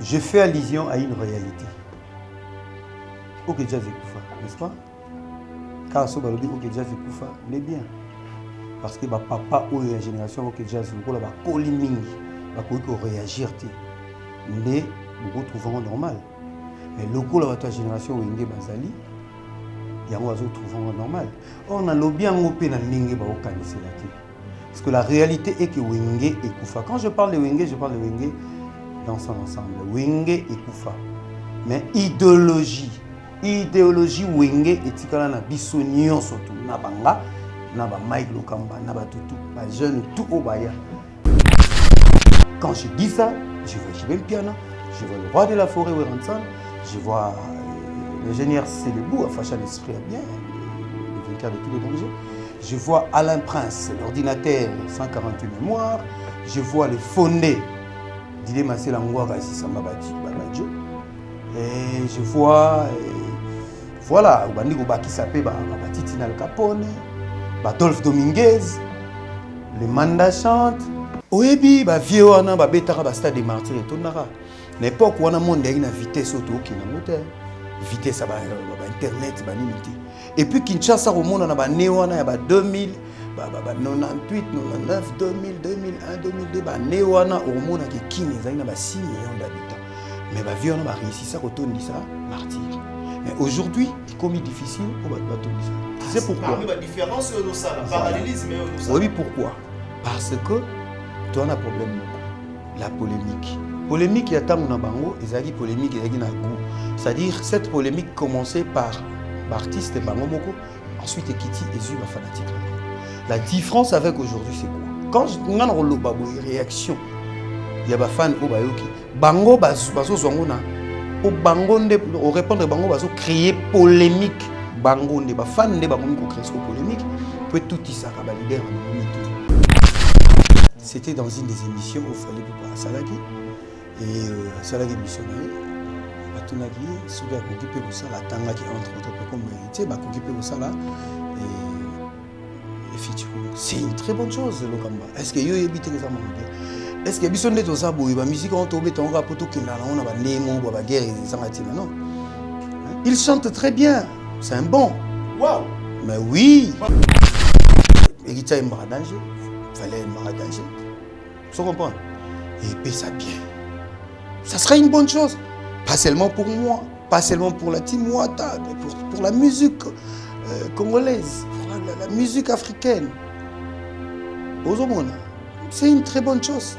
Je fais allusion à une réalité. Ok, jazz Koufa, n'est-ce pas? Car ce balobi ok jazz Koufa, mais bien. Parce que bah papa ou la génération ok jazz le là bah coliming, bah quoi réagir té. Mais nous retrouvons normal. Mais le coup là ta génération wenge bazali, il y a moi trouvons normal. On a lobby en opé na ninge ba okanisi la té. Parce que la réalité est que wenge et Koufa. Quand je parle de wenge, je parle de wenge dans son ensemble. Wenge et Koufa. Mais idéologie wenge etikala na biso nyonso tu na banga na ba Mike Lokamba na ba tutu ba jeune tout au baya. Quand je dis ça, je vois Jibem Piana, je vois le roi de la forêt Weransan, je vois l'ingénieur Célébou à Fachan Esprit à bien, le vainqueur de tous les dangers. Je vois Alain Prince, l'ordinateur 148 mémoires, je vois le fondé Dile Masela Ngwara Sisamba Badjo. Et je vois voilà, Bandiko Bakisape, Titina Al Capone, Adolphe Dominguez, le Manda chante. Oebi, vieux, on a Betara Stade des Martyrs et Tonara. L'époque où on a monté une vitesse auto qui n'a pas vitesse à Internet, et puis Kinshasa au monde on a Néoana, 2000, 98, 99, 2000, 2001, 2002, Néoana au monde qui a 6 millions d'habitants. Mais vieux, on a réussi ça, retourne ça, martyr. Mais aujourd'hui, c'est comme difficile pour battre ça. Tu sais pourquoi? La différence de ça, le parallélisme. Oui, pourquoi? Parce que tu as un problème. La polémique. Polémique, il y a tant de bango, il y a polémique, il y a goût. C'est-à-dire, cette polémique commençait par l'artiste Bango Moko, ensuite Kitty et Zuma fanatique. La différence avec aujourd'hui, c'est quoi? Quand on a une réaction, il y a des fans qui Bango bazo zongona. Pour Bango, au répondre Bango, bazo créer polémique. Bango, les fans de Bango qui créent polémique, peut tout y ça, leader. C'était dans une des émissions où il fallait pas Salagi et Salagi missionnaire. Batunagi, celui qui a occupé pour ça, la tanga qui entre autres comme héritier, va occuper pour ça là et featuring. C'est une très bonne chose le Kamba. Est-ce que yo habite les amants? Est-ce que Bisson de Tosa Boy, la musique en tombé, on va plutôt qu'il on a Némo, la guerre et les Angatina, non? Il chante très bien, c'est un bon. Waouh! Mais oui! Héritier est mort à danger, fallait mort à danger. Tu comprends? Et puis ça bien. Ça serait une bonne chose. Pas seulement pour moi, pas seulement pour la team Ouata, mais pour la musique congolaise, pour la musique africaine. C'est une très bonne chose.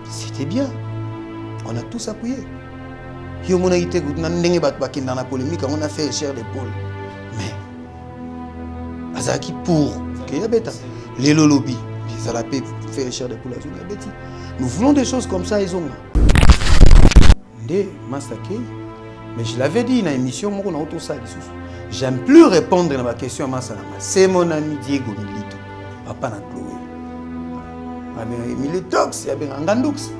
C'était bien. On a tous appuyé. On a été dans la polémique, on a fait cher d'épaule. Mais, Azaki pour les lobbies, ça l'a fait cher d'épaule. Nous voulons des choses comme ça, ils ont. Mais je l'avais dit dans l'émission, on a auto ça. J'aime plus répondre à ma question à Massanama. C'est mon ami Diego Milito. Papa n'a Chloé. Militox, il y a bien un Gandox.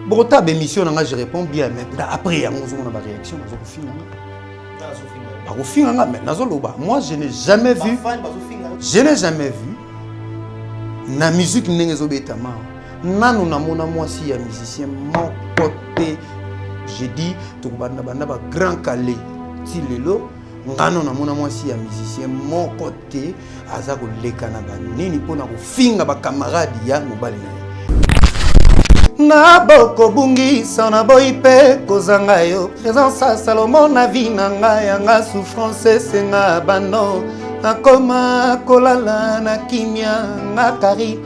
Bon, tu as une émission, je réponds bien, mais après, il y a une réaction. Moi, je n'ai jamais vu. Je n'ai jamais vu. La musique n'est pas obétama. Nan on a mon amour si un musicien mon côté. J'ai dit, tu vas grand calé. Si le lot. Ngano na mona mwasi ya musicien mon côté azako lekana ba nini pona ko finga ba camarade ya mobali na boko bungi sana boipe kozanga yo présence à Salomon na vie na nga nga souffrance senga bando akoma kolala na kimia na kari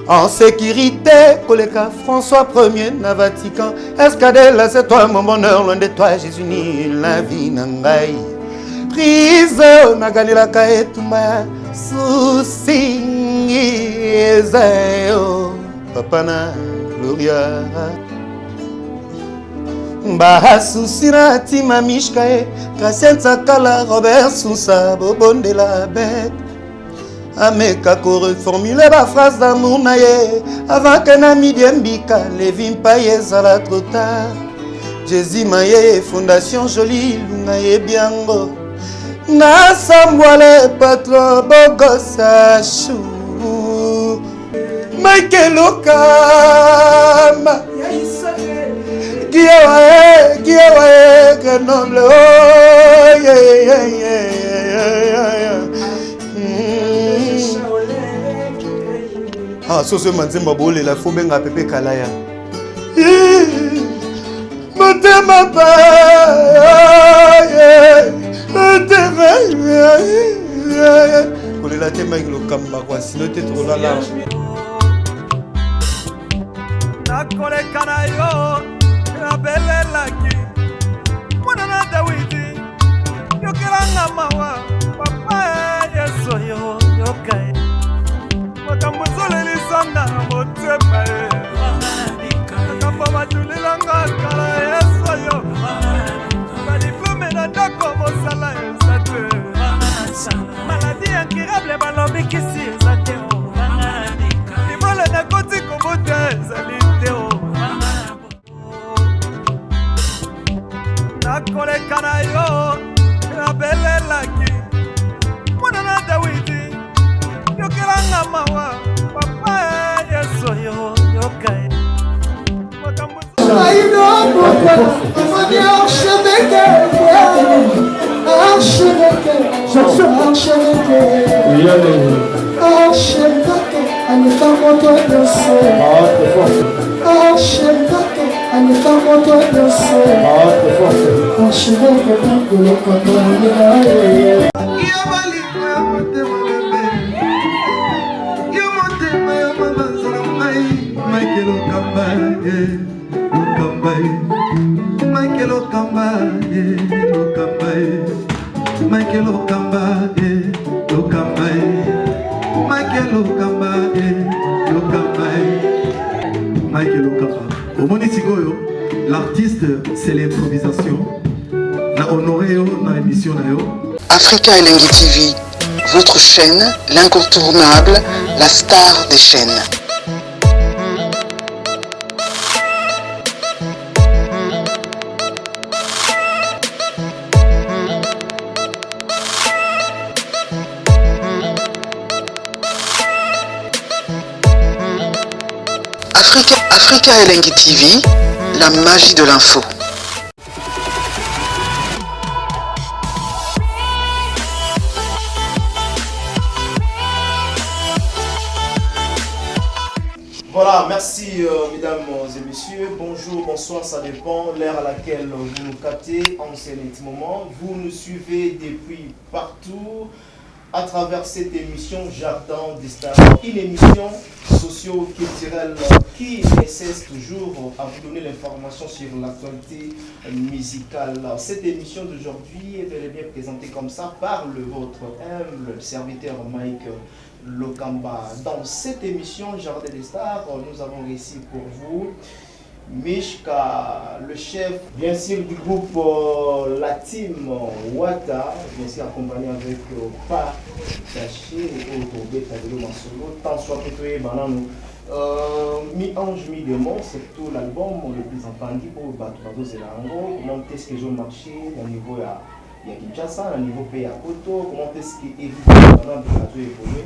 en sécurité koleka François Ier na Vatican escadelle c'est toi mon bonheur loin de toi Jésus ni la vie na ngai prise naganila kaetumba susingizayo papa na gloria mba susina tima mishkae Kasenza kala Robert Sousa bobondela bête ameka ko reformuler ba phrase d'amour naye avant que na midiembika Lévin paye zala trop tard Jésus maye fondation jolie lunga ye biango Nasambwale patron bogosa chou Michael Okama Kiawae Grenoble oh Ah so manzemba bole la fobenga pepe kalaya Motema pa kolela te Mike Lokamba kwa sino te tolala nakoleka na yo nabelelaki mwana na Dawidi yokelanga mawa papa Yesu yo yokai makambo zolelisanga na motema makambo matulilanga kala Yesu yo badiplome na ndako mosala eza te maladi incurable balobikisi eza te libole nakoti kobota ezali te nakoleka na yo nabelelaki mwana na Dawidi yokelanga mawa papa Yesu yo yokai makambo L'artiste, c'est l'improvisation. Na honoré na émission na yo. Africa Elengi TV, votre chaîne, l'incontournable, la star des chaînes. Africa Elengi TV, la magie de l'info. Voilà, merci mesdames et messieurs. Bonjour, bonsoir, ça dépend l'heure à laquelle vous nous captez en ce moment. Vous nous suivez depuis partout à travers cette émission Jardin des Stars, une émission socio-culturelle qui ne cesse toujours à vous donner l'information sur l'actualité musicale. Cette émission d'aujourd'hui est bel et bien présentée comme ça par votre humble serviteur Mike Lokamba. Dans cette émission Jardin des Stars, nous avons réussi pour vous Mishka, le chef, bien sûr, du groupe La Team Wata, bien sûr, accompagné avec Pa Taché et Obeta de Masolo, tant soit pétoyé, banano. Mi-ange, mi-démon, c'est tout l'album le plus entendu pour Batubazo Zelango. Comment est-ce que j'ai marché au niveau de Kinshasa, au niveau de Koto, comment est-ce que évidemment de évolué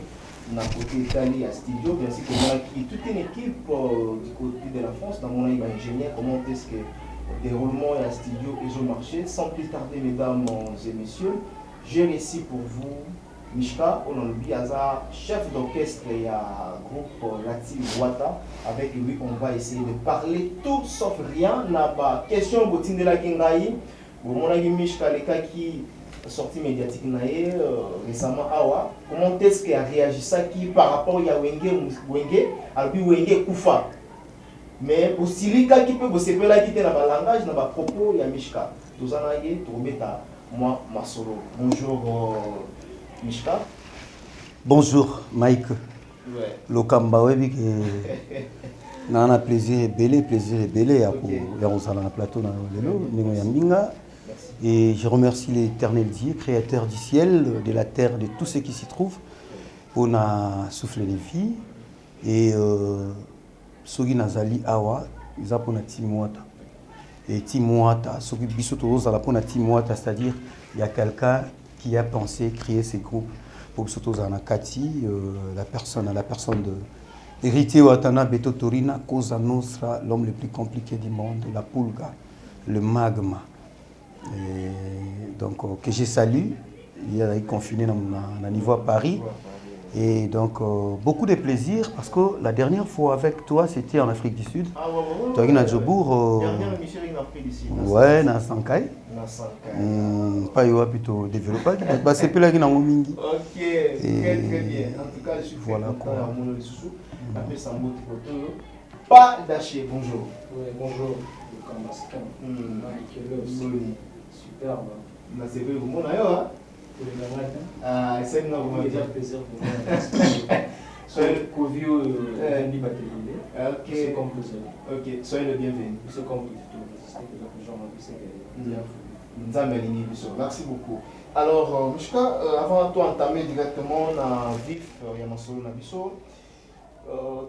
dans le côté Italie à studio, bien sûr, toute une équipe du côté de la France, dans mon ingénieur, comment est-ce que le déroulement à studio et au marché. Sans plus tarder, mesdames et messieurs, j'ai réussi pour vous Mishka Olonbiaza, chef d'orchestre et groupe La Team Wata. Avec lui, on va essayer de parler tout sauf rien. N'a pas question Botin de la Kingaï. Mon ami Mishka, les cas qui sortie médiatique récemment awa, comment est-ce qu'il a réagi ça qui par rapport à Wenge alors Wenge Koufa, mais pour Silika qui peut se faire la quitter dans le langage dans le propos il y a Mishka tous en aïe Toubeta moi Masolo. Bonjour Mishka. Bonjour Mike Lokamba webi que nana plaisir belé à on s'en a plateau dans le Yambinga. Et je remercie l'Éternel Dieu, créateur du ciel, de la terre, de tout ce qui s'y trouve. On a soufflé les vies. Et Sogi Nazali Awa, ils ont pour Timouata. Et Timouata, Sogi Bisoto, ils ont pour Timouata, c'est-à-dire il y a quelqu'un qui a pensé créer ces groupes pour surtout Zanakati, la personne de Héritier Ouattana Beto Torina, Cosa Nostra, l'homme le plus compliqué du monde, la Pulga, le magma. Et donc, que je salue, il est confiné dans le niveau à Paris. Et donc, beaucoup de plaisir parce que la dernière fois avec toi, c'était en Afrique du Sud. Ah ouais. Tu as eu un Djobour. Dernière émission en Afrique du Sud. Ouais, dans Sankai. Pas eu plutôt développé. C'est plus là qu'il y a un mingi. Ok, très bien. En tout cas, je suis voilà content d'avoir mon sous. Après, ça me photo. Pas d'acheter, bonjour. Oui, bonjour. Superbe. C'est vrai, vous m'en avez, hein? Ah, c'est une norme. C'est un plaisir pour moi. Soyez Covio Andy Batelile. Ok. C'est comme vous savez. Ok, soyez le bienvenu. C'est comme vous dites. Merci beaucoup. Alors, Mishka, avant de entamer directement dans le vif, il y a un solo dans Bisso.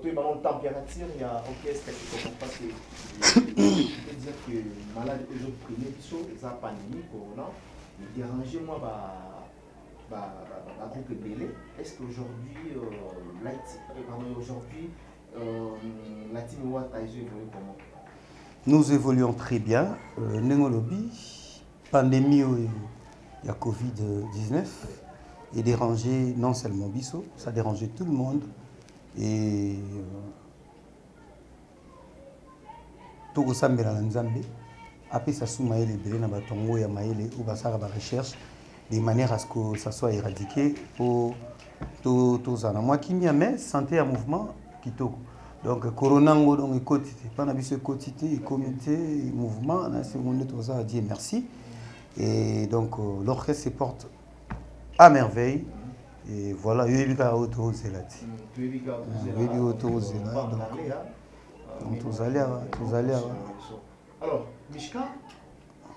Tu es dans une température, il y a un orchestre qui commence parce que je peux dire que malade que je prenais Bisso, ils ont pandémie, corona, il dérangeait moi groupe Belé. Est-ce qu'aujourd'hui, la team Ouatta a évolué comment? Nous évoluons très bien. Nengolobi, pandémie, il y a Covid-19, et dérangé non seulement Bisso, ça dérangeait tout le monde. Et tout le monde a Nzambe. Après, ça sous maïle belé na batongo ya maïle ou basara ba recherche de manière à ce que ça soit éradiqué pour tout ça. Moi qui m'y amène santé à mouvement kitoko. Donc corona ngo donc quotité, pas na biso quotité, comité, mouvement, na seconde tout ça Dieu merci. Et donc l'orchestre se porte à merveille. Et voilà, il y a autour de là. Il y a autour de là. Donc, tous allés. Alors, Mishka,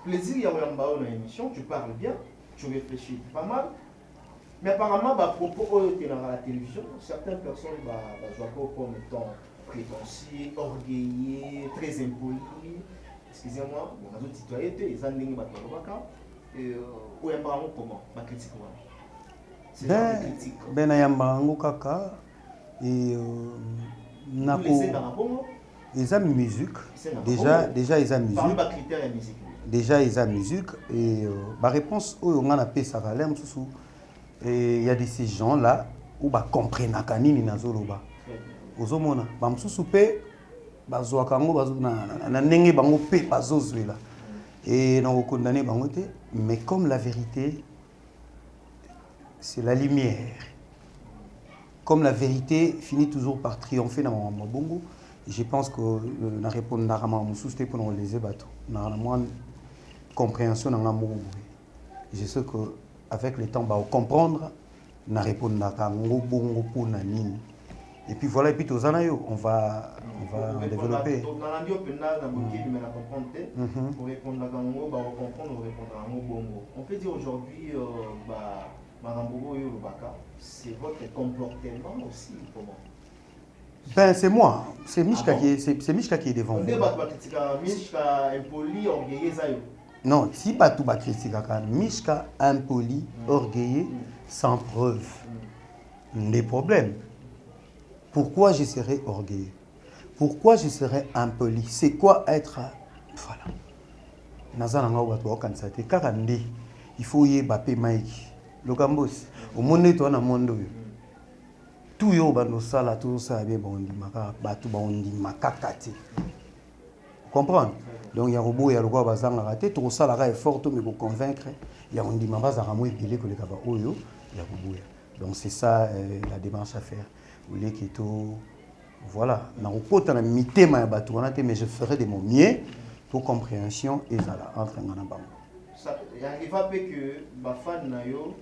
plaisir, il y a une émission, tu parles bien, tu réfléchis pas mal. Mais apparemment, à propos de la télévision, certaines personnes jouent comme étant prétentieux, orgueilleux, très impolis. Excusez-moi, les autres citoyens, ils ont dit ou apparemment comment ma critique. Ben ayambango kaka et nako ils ont musique déjà ils ont musique déjà ils ont musique et ma réponse au on a appelé ça valait msusu et il y a de ces gens là où ba comprendre kanini nazoloba ozomona ba msusu pe bazwa kango na ndenge bango pe bazozwela et na condamner bango te mais comme la vérité c'est la lumière. Comme la vérité finit toujours par triompher dans mon bongo, je pense que na répondre na rama mususte pour les bateaux. Na moins compréhension dans l'amour. Je sais que avec le temps va comprendre na répondre na kango bongo pour na nini. Et puis voilà, et puis tous anayo, on va développer. On peut dire aujourd'hui c'est votre comportement aussi, comment? Ben c'est moi, c'est Mishka qui est devant vous. Mishka impoli, orgueilleux. Non, si pas tout critique, Mishka impoli, orgueilleux, sans preuve. Les problèmes. Pourquoi je serais orgueilleux? Pourquoi je serais impoli? C'est quoi être... Voilà. Il faut y baper Mike. Le Gambos, au monde est en monde. Tout yo bando sala tout ça bien bon di maka batu bon di makakati. Comprendre? Donc il y a robot il y a le quoi bazanga raté tout ça là est fort mais pour convaincre il y a on dit mama za ramou epilé que le kaba oyo il y a robot. Donc c'est ça la démarche à faire. Ou les kito voilà, na okota na mitema ya batu wana te mais je ferai de mon mieux pour compréhension et ça là entre ngana bango. Ça il arrive pas que ba fan na yo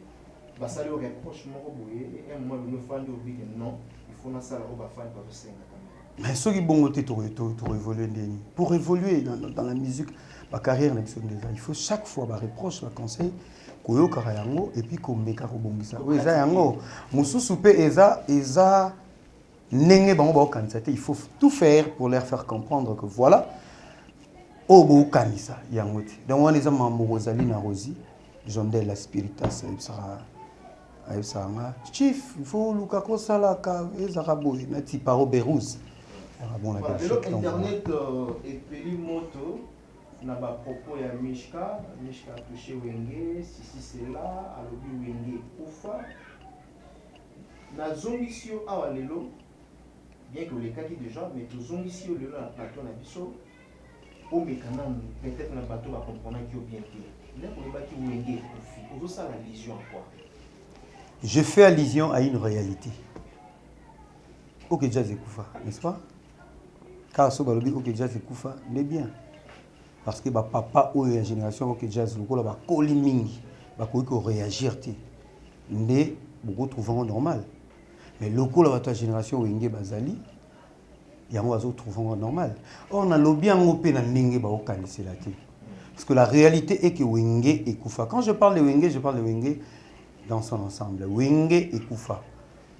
ba sali reproche moko boye et moi le fan de obi non il faut na sala ba fan pas se ngana. Mais ce qui bon te to évoluer ndeni pour évoluer dans la musique ma carrière na biso déjà il faut chaque fois ba reproche ba conseil koyo kara yango et puis ko meka ko bongisa o eza yango mususu pe eza nenge bango ba kanisa te il faut tout faire pour leur faire comprendre que voilà obo kanisa yango te donc on les a mambo Rosalie na Rosie Jondel la spiritas il chief il faut luka kosalaka ezaraboy nati paro berouz bon la internet et peli moto na ba propos ya Mishka touché Wenge si c'est là alobi Wenge kufa na zombisio awa lelo bien que les cas qui déjà mais to zombisio lelo na plateau na biso o mekana peut-être na bateau va comprendre qui bien que là pour les baki Wenge kufi ozo ça la vision quoi. Je fais allusion à une réalité. Ok, Jazz Koufa, n'est-ce pas? Car ce balobi ok Jazz Koufa, mais bien. Parce que papa ou la génération ok Jazz Koufa va coller mingi, va réagir mais beaucoup trouvent normal. Mais le coup la génération Wenge Bazali, il y a un oiseau trouvant normal. On a lobby en opé na ninge ba okanisi la té. Parce que la réalité est que Wenge et Koufa. Quand je parle de Wenge, je parle de Wenge dans son ensemble. Wenge et Koufa.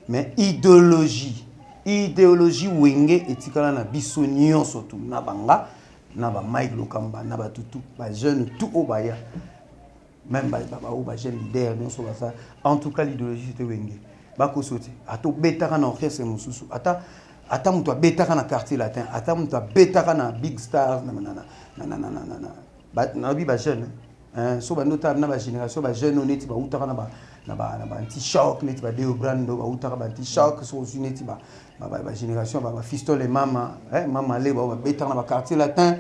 Mais idéologie Wenge et tikala na biso nyonso tout na banga na ba Mike Lokamba na ba tutu ba jeune tout au baya. Même ba jeune leader nyonso ba ça. En tout cas l'idéologie c'était Wenge. Ba ko sauter. Ato betaka na orchestre mususu. Ata muto betaka na quartier latin. Ata muto betaka na big stars na bi ba jeune. So ba nota na ba génération ba jeune honnête ba utaka na ba anti-choc neti ba Deo Brando ba utaka ba anti-choc so neti ba génération ba fistole mama mama le ba beta na ba quartier latin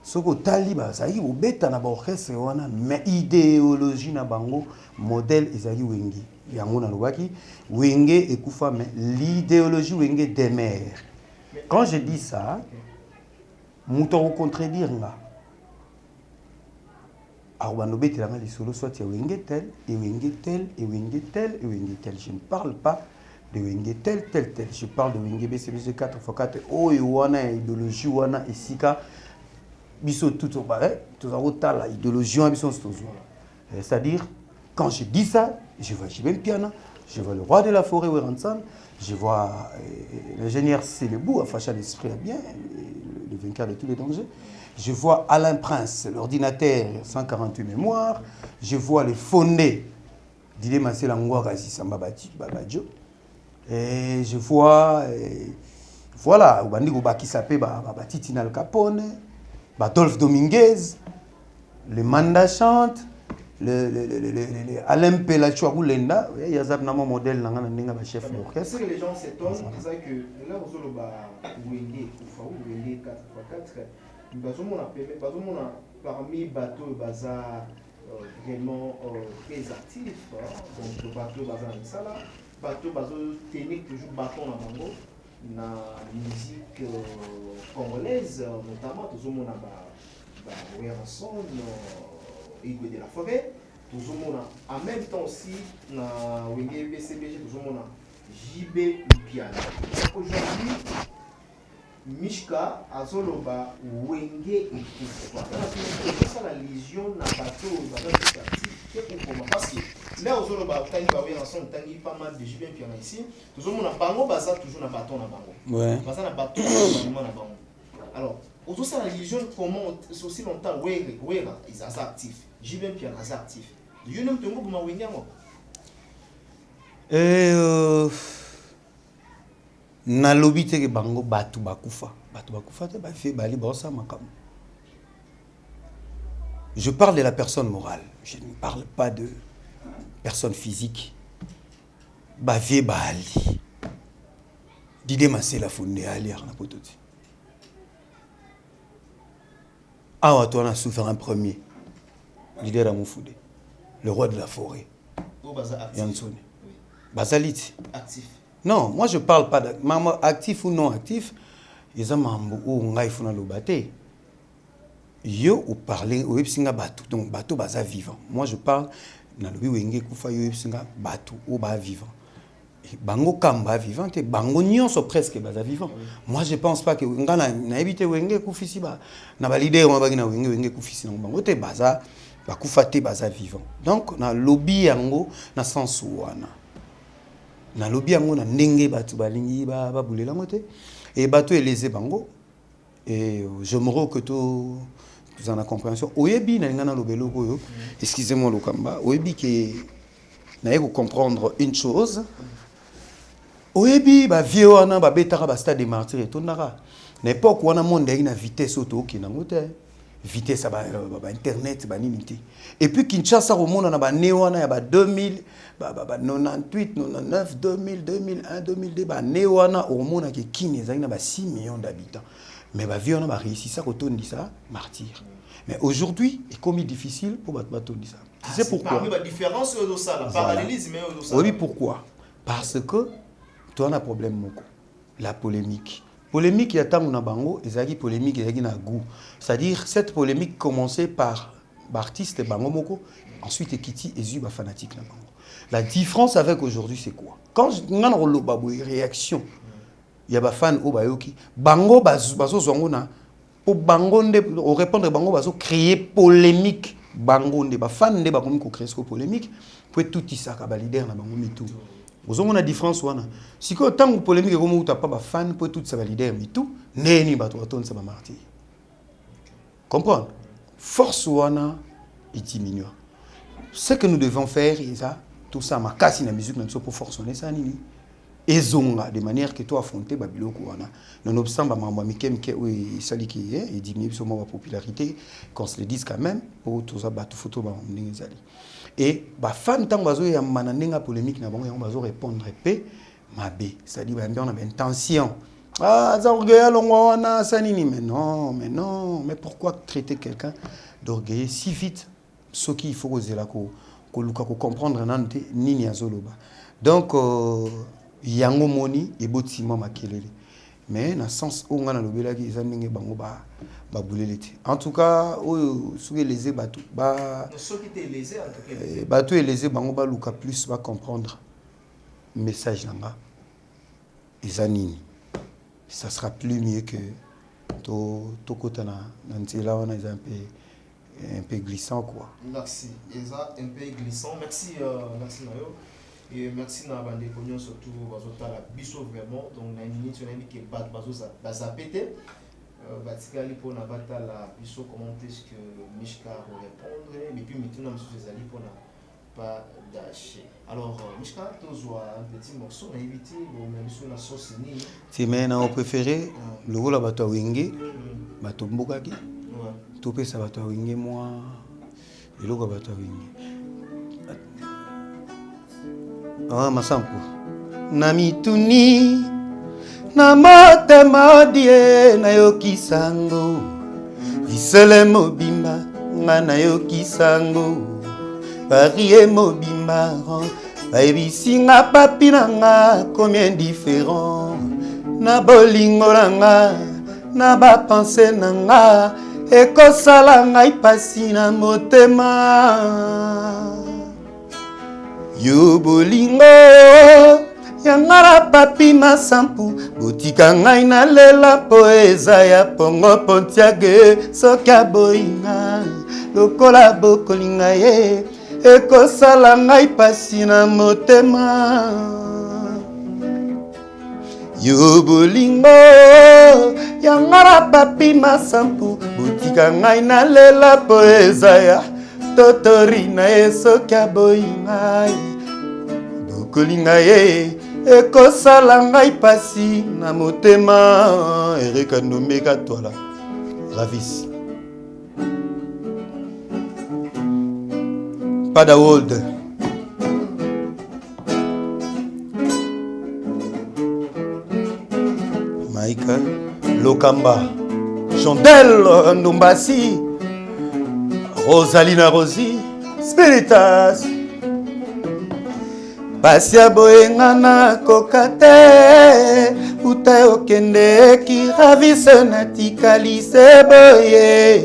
soko tali ba sayi bo beta na ba orchestre wana mais idéologie na bango modèle ezali Wenge yango na lobaki Wenge ekufa mais l'idéologie Wenge demeure. Quand je dis ça muto ko contredire nga les solos soit Wenge tel, et Wenge tel, et Wenge tel, et Wenge tel. Je ne parle pas de Wenge tel. Je parle de Wenge BCBG 4x4. Oh, Iwana, idéologie, Wana, et Sika. Biso tout au bas, tout au la idéologie, c'est-à-dire, quand je dis ça, je vois Jibem Piana, je vois le roi de la forêt, Weransan, je vois l'ingénieur Célébou, à Facha l'esprit bien, le vainqueur de tous les dangers. Je vois Alain Prince, l'ordinateur 148 mémoires. Je vois les fondés d'Ile Masela Ngwagazi Sambabati Babadjo. Et je vois, voilà, Ubandiko Bakisape Babati Tinal Capone, Badolphe Dominguez, le Manda Chante, le Alain Pelachouarou Lenda. Il y a un modèle dans chef d'orchestre. Ce que les gens s'étonnent, c'est que là, vous avez Wenge Koufa ou Wenge 4x4. Parmi les bateaux bazar vraiment très actifs, donc le bateau bazar Nisala, bateau bazar technique toujours bâton dans bango, na musique congolaise notamment tout le monde a Weranson, Igwe de la forêt, tout le monde en même temps aussi na Wenge BCBG tout le monde JB Piano. Aujourd'hui Mishka azoloba Wenge et Koufa. C'est la légion na bateau parce que là azoloba tangi ba Weranson tangi pas mal de JB Piano ici. Tout le monde a bango baza toujours na bateau na bango. Ouais. Baza na bateau na bango. Alors, autour ça la légion comment aussi longtemps Wera ils sont actifs. JB Piano est actif. You know tongo buma Wenge mo. Na lobby te bango batu bakufa te ba fait bali bossa makam. Je parle de la personne morale, je ne parle pas de personne physique. Ba vie bali dide masela fondé ali na pototi awa toi na souffert un premier leader Amoufoude, le roi de la forêt Yansone Basalit actif. Non, moi je parle pas actif ou non actif. Ils ont mambo ou ngai funa lobate. Yo ou parler ou epsinga batu donc bateau baza vivant. Moi je parle na lobi Wenge Koufa yo epsinga batu ou ba vivant. Bango kamba vivant et bango nyonso presque baza vivant. Moi je pense pas que ngana na ebite Wenge Koufisi ba na ba leader on ba na Wenge Koufisi na bango te baza ba Koufate baza vivant. Donc na lobby yango na sens wana. Na lobby yango na ndenge batu balingi ba bulela ngote et bateau eleze bango et je me que Vous en avez compréhension. Oyebi na ngana lobelo koyo. Excusez-moi le kamba. Oyebi que na yeko comprendre une chose. Oyebi ba vieux wana ba betaka ba stade des martyrs et tonara. N'époque wana monde na vitesse auto ki na ngote. Vitesse ba internet ba nini. Et puis Kinshasa au monde na ba ne wana ya ba 2000 ba 98 99 2000 2001 2002 ba ne wana au monde ki kini ezali na ba 6 millions d'habitants. Mais ba vieux wana ba réussi ça kotondi ça martyr. Mais aujourd'hui, il est comme difficile pour battre ça. Tu sais pourquoi? La différence de ça, la parallélisme de ça. Oui, pourquoi? Parce que tu as un problème, la polémique. Polémique, il y a tant de bango, et ça polémique, il y a goût. C'est-à-dire, cette polémique commençait par l'artiste bango moko, ensuite il quitte et zuba fanatique na bango. La différence avec aujourd'hui, c'est quoi? Quand on a une réaction, il y a des fans au bayoki, bango bazo zongona. Pour bangonde au répondre bango bazo créer polémique bangonde ba fan de ba comme ko créer polémique pour tout ça ka ba leader na bango mitou ozongo na différence wana siko tango polémique comme uta pas ba fan pour tout ça ba leader mitou neni ba to ça ba martyr comprendre force wana est diminue ce que nous devons faire et ça tout ça ma casse na musique même pour forcer ça nini ezonga de manière que toi affronter babiloko wana nonobstant ba mambo mikemke oui sali qui est diminuer sur ma popularité qu'on se le dise quand même pour tout ça ba tout photo ba ndingezali et ba fan tant bazo ya mananenga polémique na bango ya bazo répondre pe mabe c'est-à-dire ba on a intention ah ça orgueil longo wana sanini mais non mais pourquoi traiter quelqu'un d'orgueil si vite ce qu'il faut oser la ko luka ko comprendre nante nini azoloba donc yango moni et botima makelele mais na sens où ngana lobela ki ezandenge bango ba boulelete en tout cas soué lésé batou ba ceux qui étaient lésés en tout cas batou et lésé bango ba luka plus va comprendre message nanga ezanini ça sera plus mieux que to kotana nantela wana un peu glissant quoi. Merci eza un peu glissant merci Nayo. Et merci à Bande Cognon surtout à la biso vraiment donc na minute on a dit que bazo ça pété batikali pour na bata la biso comment est-ce que Mishka va répondre et puis maintenant monsieur Zali pour na pas d'acheter alors Mishka tozoa un petit morceau na éviter au même sur la sauce ni c'est maintenant préféré le rôle bato wenge bato mbokaki to pesa bato wenge moi et le bato wenge ah masampo na mituni na motema die na yokisango isele mobimba nga na yokisango parie mobimba bayebisinga papi na nga combien différent na bolingo na nga na bapense na nga ekosala ngai pasi na motema yo bolingo yangara papi masampu botika ngai na lela po eza ya pongo pontiage soki aboyinga lokola bokolinga ye ekosala ngai pasi na motema yo bolingo yangara papi masampu botika ngai na lela po eza ya totori na ye soki aboyinga bokolinga ye ekosala ngai pasi na motema Erika Ndomeka tola Ravis Pada World Maïka Lokamba Chantel Ndombasi Rosalina Rosi Spiritas Basia boengana kokate uta okende ki ravise natikalise boye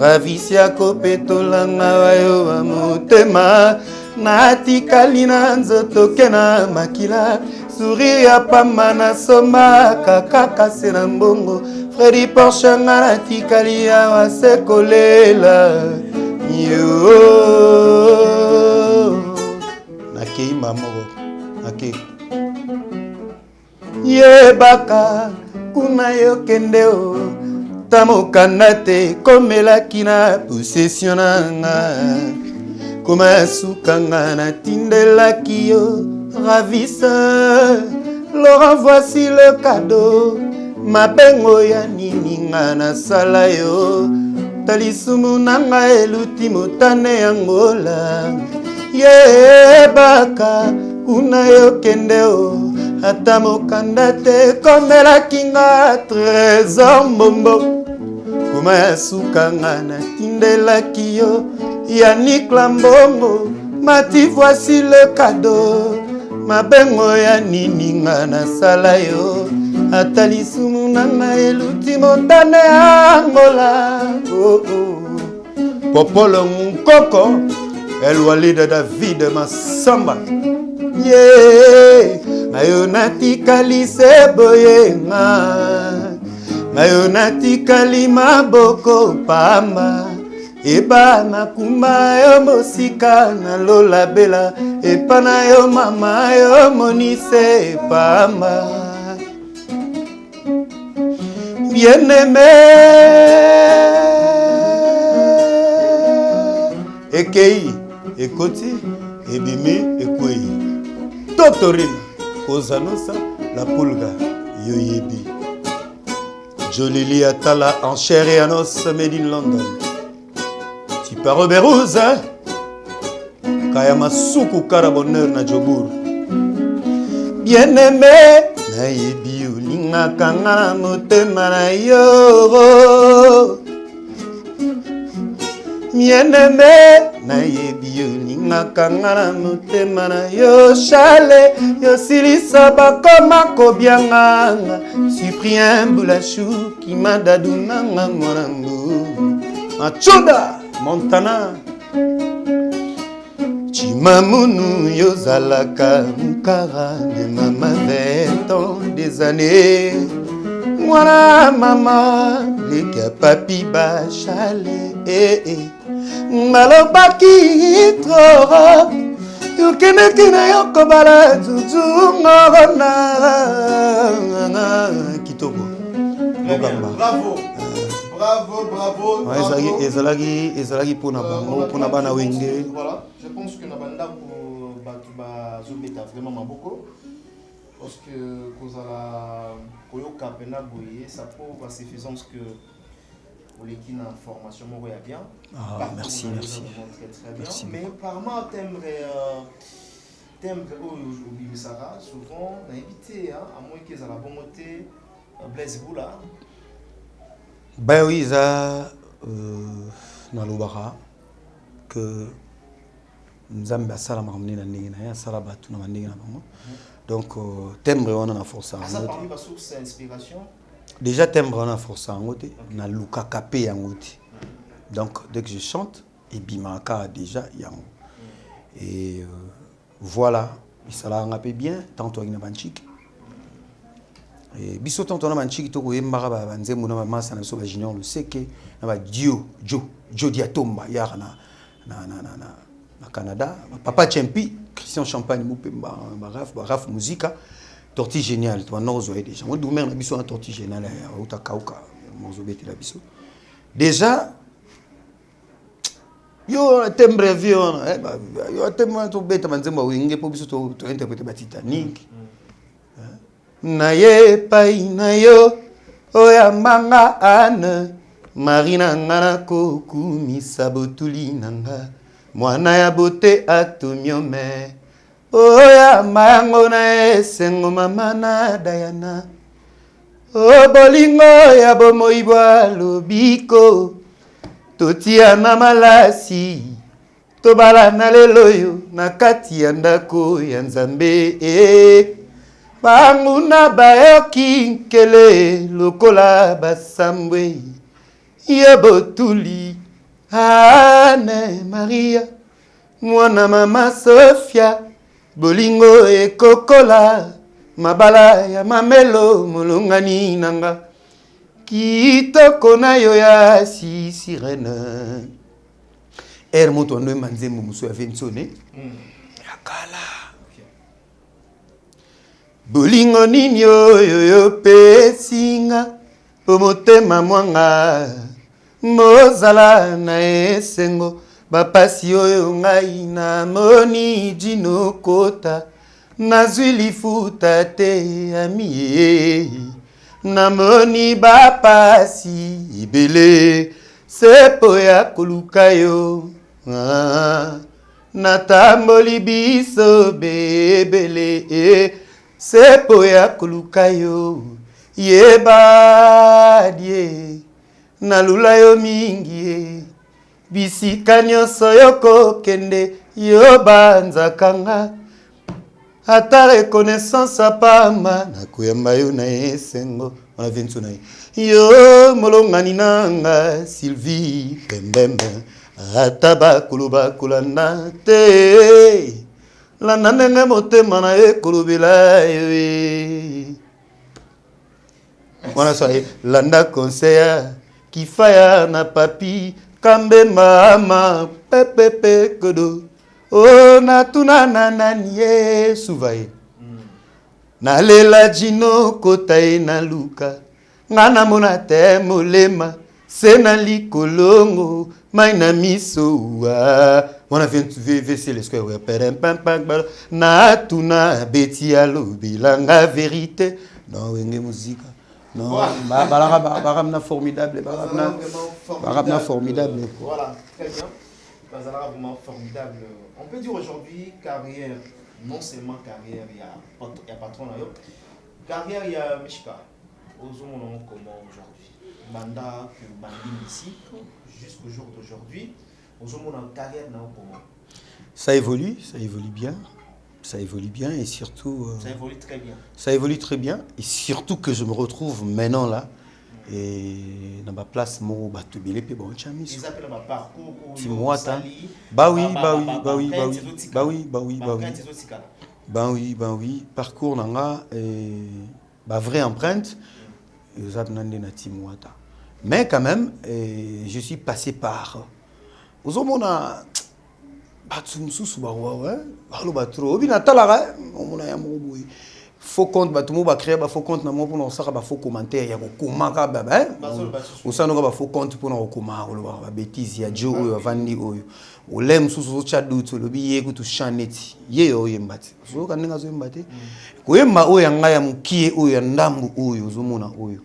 ravisia kopetolanga wayo wa motema natikali na nzoto kena makila sourire ya pamba na soma kaka se na mbongo Freddy Porsche nga natikali ya wasekolela yo nakei mamoko nakei yebaka kuna yo kende o tamokanda te komelaki na possession nanga koma sukanga natindelaki yo ravisseur Laurent voici le cadeau mabengo ya nini nga nasala yo talisumu nanga eluti motane yangola yebaka kuna yo kende o ata mokanda te komelaki nga trésor mbombo koma ya suka nga natindelaki yo Yannick Lambongo mati voici le cadeau mabengo ya nini nga nasala yo ata lisumu nanga eluti motane yangola Popolo Nkoko El Walid David Massamba Ayo natikali seboye nga Ayo natikali maboko pamba Eba nakuma yo mosika na lola bela Epa na yo mama yo monise pamba Bien-aimé Ekei, Ekoti, Ebimi, Ekwei Totorina, Kozanosa, La Pulga, Yoyebi Jolili Atala en chair et en os made in London Tipa Robert Rose Kayama Suku Karaboneur na Jobour Bien-aimé Nayebi Ulinga Kangana Motema na yo Bien-aimé Nayebi Ulinga Kangana Motema na yo Chale Yo silisa bakoma kobianganga Cyprien Boulachou Kimadadunanga Morango Machoda Montana Chimamunu Yozalaka Mukara Mama 20 ans des années Mwana mama Leka papi bachale Malobaki trop Yokene kina yokobala Zuzu ngorona Kitoko Bravo Bravo. Ezalaki pona bango pona bana wenge. Voilà, je pense que nabanda pour batuba zobeta vraiment maboko parce que kozala koyoka pena boye ça prouve la suffisance que qui na formation moko ya bien. Ah merci. Très bien. Merci. Mais apparemment timbre au Bimisara souvent on a évité à moins qu'ils la bonté Blaise Boula. Ben oui, ça, dans l'Obara, que nous avons ramené dans les donc, timbre, on a force. Ça, parmi ma source d'inspiration. Déjà, timbre, on a force en côté, on a Luka Kapé en côté. Donc, dès que je chante, et Bimaka déjà, yango. Et voilà, ça l'a un peu bien, tantôt avec Nabanchik. Et biso tonton manchiki to ko yembara ba nzembo na masa na so ba junior le seke na ba Joe Diatomba ya na Canada papa Champi Christian Champagne mupemba ba raf musica tortille géniale to nozo et déjà on doumer na biso na tortille géniale ya utakauka mozo beti la biso déjà yo tembre vion yo tembre to beta manzembo winge po biso to interpréter ba Titanic na ye pai na yo oya manga ane marina ngana kokumi sabotuli nanga mwana ya bote atomiome oya mayango na esengo mama na Diana o bolingo ya bomoibwa lobiko totia na malasi tobala na lelo yo na kati ya ndako ya Nzambe Banguna bayoki nkele lokola basambwe Yebotuli Anne Maria Mwana mama Sofia Bolingo ekokola Mabala ya mamelo mulungani nanga Kitoko na yo ya si sirena Moto ando manzembo muso ya Vincone Yakala Bolingo nini yo pesinga motema mwanga mozala na esengo bapasi oyo ngai na moni dino kota nazwi lifuta te amie na moni bapasi ibele sepo ya koluka yo natamboli biso bebele sepo ya koluka yo yebadie nalula yo mingi bisika nyonso yokokende yo banzakanga ata reconnaissance apamba nakoyamba yo na esengo wana vintu na yo molongani nanga Sylvie Pembembe ata bakoloba kolanda te landa ndenge motema na ye kolobela yo wana soye landa conseil kifaya na papi kambe mama pepepe kodo o natuna nani ye suvaye nalela jino kotaye na luka ngana mona te molema sena likolongo maina miso wana vese le square perem pam pam natuna beti alobilanga vérité non wenge muzika non baramna formidable baramna formidable. Voilà, très bien. Bazala vraiment formidable. On peut dire aujourd'hui carrière, non seulement carrière, il y a patron là, carrière il y a Mishka. Osons comment aujourd'hui. Mandat que Bandi ici jusqu'au jour d'aujourd'hui. Osons en carrière là comment. Ça évolue bien. Ça évolue bien et surtout... ça évolue très bien. Ça évolue très bien et surtout que je me retrouve maintenant là et dans ma place mon batubile pe bon chamis. Ils appellent ma parcours ou oui parcours nanga vraie empreinte zapnande na Timwata. Mais quand même je suis passé par ozomona batsumususu bawa balo batro bina talaka omona ya moboyi faux compte batumo ba créer ba faux compte na mo pour na saka ba faux commentaire ya ko komaka baba usano ba faux compte pour na ko komaka lo ba bêtise ya jo oyo vandi oyo olem susu chadu to lobi ye kutu chaneti ye oyo mbati so kaninga zo mbati ko yemba oyo nga ya mukie oyo ya ndambu oyo uzomona oyo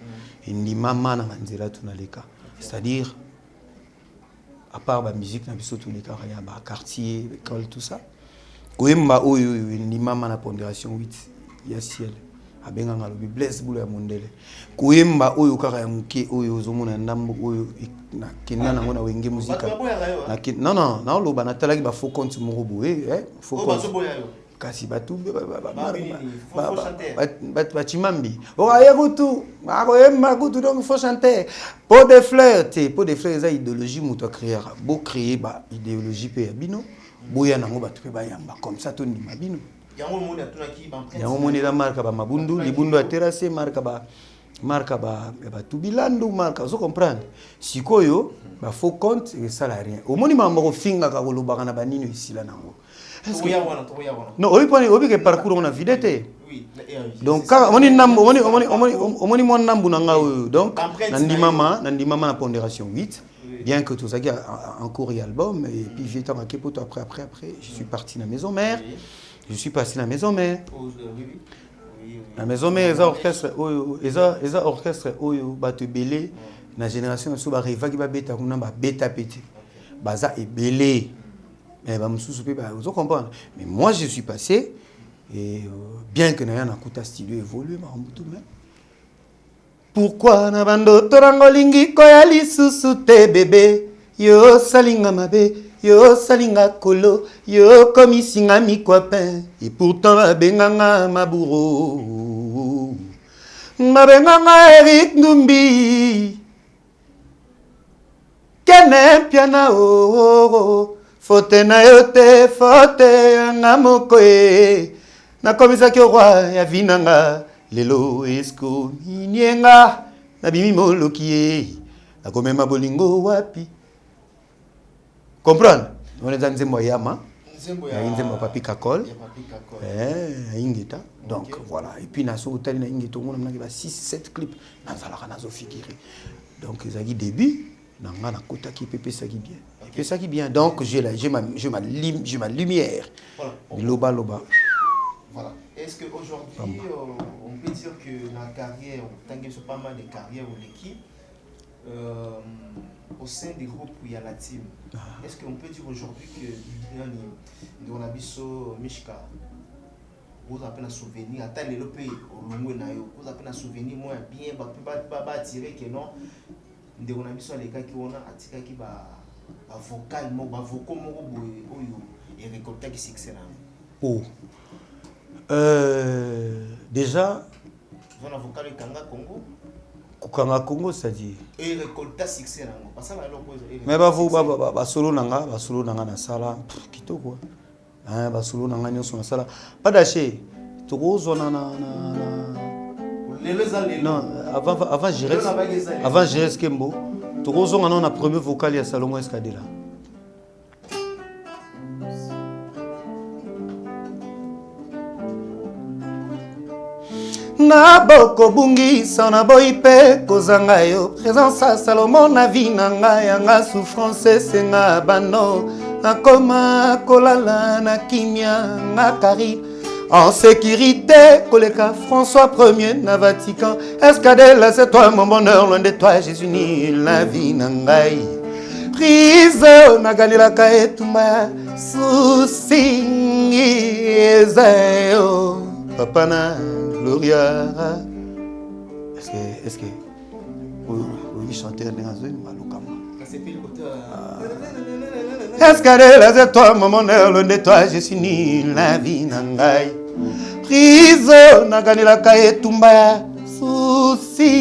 indi mama na nzela tunaleka c'est-à-dire à part la musique, il y a un quartier, l'école, tout ça. Il y a une pondération 8, il y a ciel. Il y a un bless boule à mondele. Il y a un muké, il y a un nambo, il y a un musique. Non, non, non, il y a un faux compte morobo, faux compte. Kasi batu batimambi oya kutu akoyemba kutu donc il faut chanter pot de fleurs eza idéologie muto créer beau créer ba idéologie pe ya bino boya nango batu pe bayamba comme ça to ndima bino yango moni atuna ki ba yango moni la marque ba mabundu libundo ya terrasse marque ba tubilandu marque zo comprendre sikoyo ba faux compte et ça la rien au moni mamba ko finga ka kolobaka na banino ici là nango. Non, on que parcours on a vidé. Donc quand on est mon nambu nanga donc nandi mama na pondération 8 bien que tout ça qui a en cours et album et puis j'étais en Kepoto après je suis parti dans la maison mère. Je suis passé dans la maison mère. La maison mère les orchestre oyo batu belé na génération so ba reva ki ba beta kuna ba beta pété. Baza et belé. Mais vous comprenez. Mais moi je suis passé et bien que n'ayant un coup de studio évolué, pourquoi na bando torango lingi koya lisusu te bébé yo salinga mabe yo salinga kolo yo komisinga mikwapin et pourtant abenganga maburo mabenganga Eric Ndumbi kene piana Fote na yote, fote nga mokoe. Na komisa ki roi ya vinanga. Lelo esko minienga. Na bimi molokie. Na komema bolingo wapi. Comprendre? On est dans Nzembo Yama. Nzembo Papi Kakol. Ingeta. Donc voilà. Et puis Naso Hotel na Ingeto on a 6-7 clips dans la Naso figuré. Donc ils ont dit début nanga na kota qui peut ça qui bien. Et ça qui bien. Donc j'ai ma lumière. Loba. Voilà. Est-ce qu'aujourd'hui, on peut dire que la carrière, tant qu'il y a pas mal de carrières ou l'équipe, au sein des groupes où il y a la team, est-ce qu'on peut dire aujourd'hui que dans la biso Mishka, vous avez un souvenir, attends les lopés au long vous avez un souvenir moins bien, pas attirer que non, dans la biso les gars qui ont attiré qui va vocal, vocal, et récolter qui succès là. Oh. Déjà, vous avez un vocal Kanga Congo. Kanga Congo, c'est-à-dire. Et récolter succès là. Mais bah solo nanga na sala kito quoi. Bah solo nanga nyoso na sala. Pas d'aché. Tokozo na. Non, avant Jires Kembo, Tokozo na na premier vocal ya Salomon Escadela. Na boko bungi sana boy pe kozanga yo présence à Salomon na vie na nga souffrance senga bano akoma kolala na kimia na kari en sécurité koleka François Ier na Vatican Escadela c'est toi mon bonheur loin de toi Jésus ni la vie na ngai prise na galila ka etumba souci ezao papa na Gloria. Est-ce que oui chanter dans une malukama. Est-ce que c'est toi mon bonheur loin de toi je suis ni la vie nangai. Prise na ganila ka etumba souci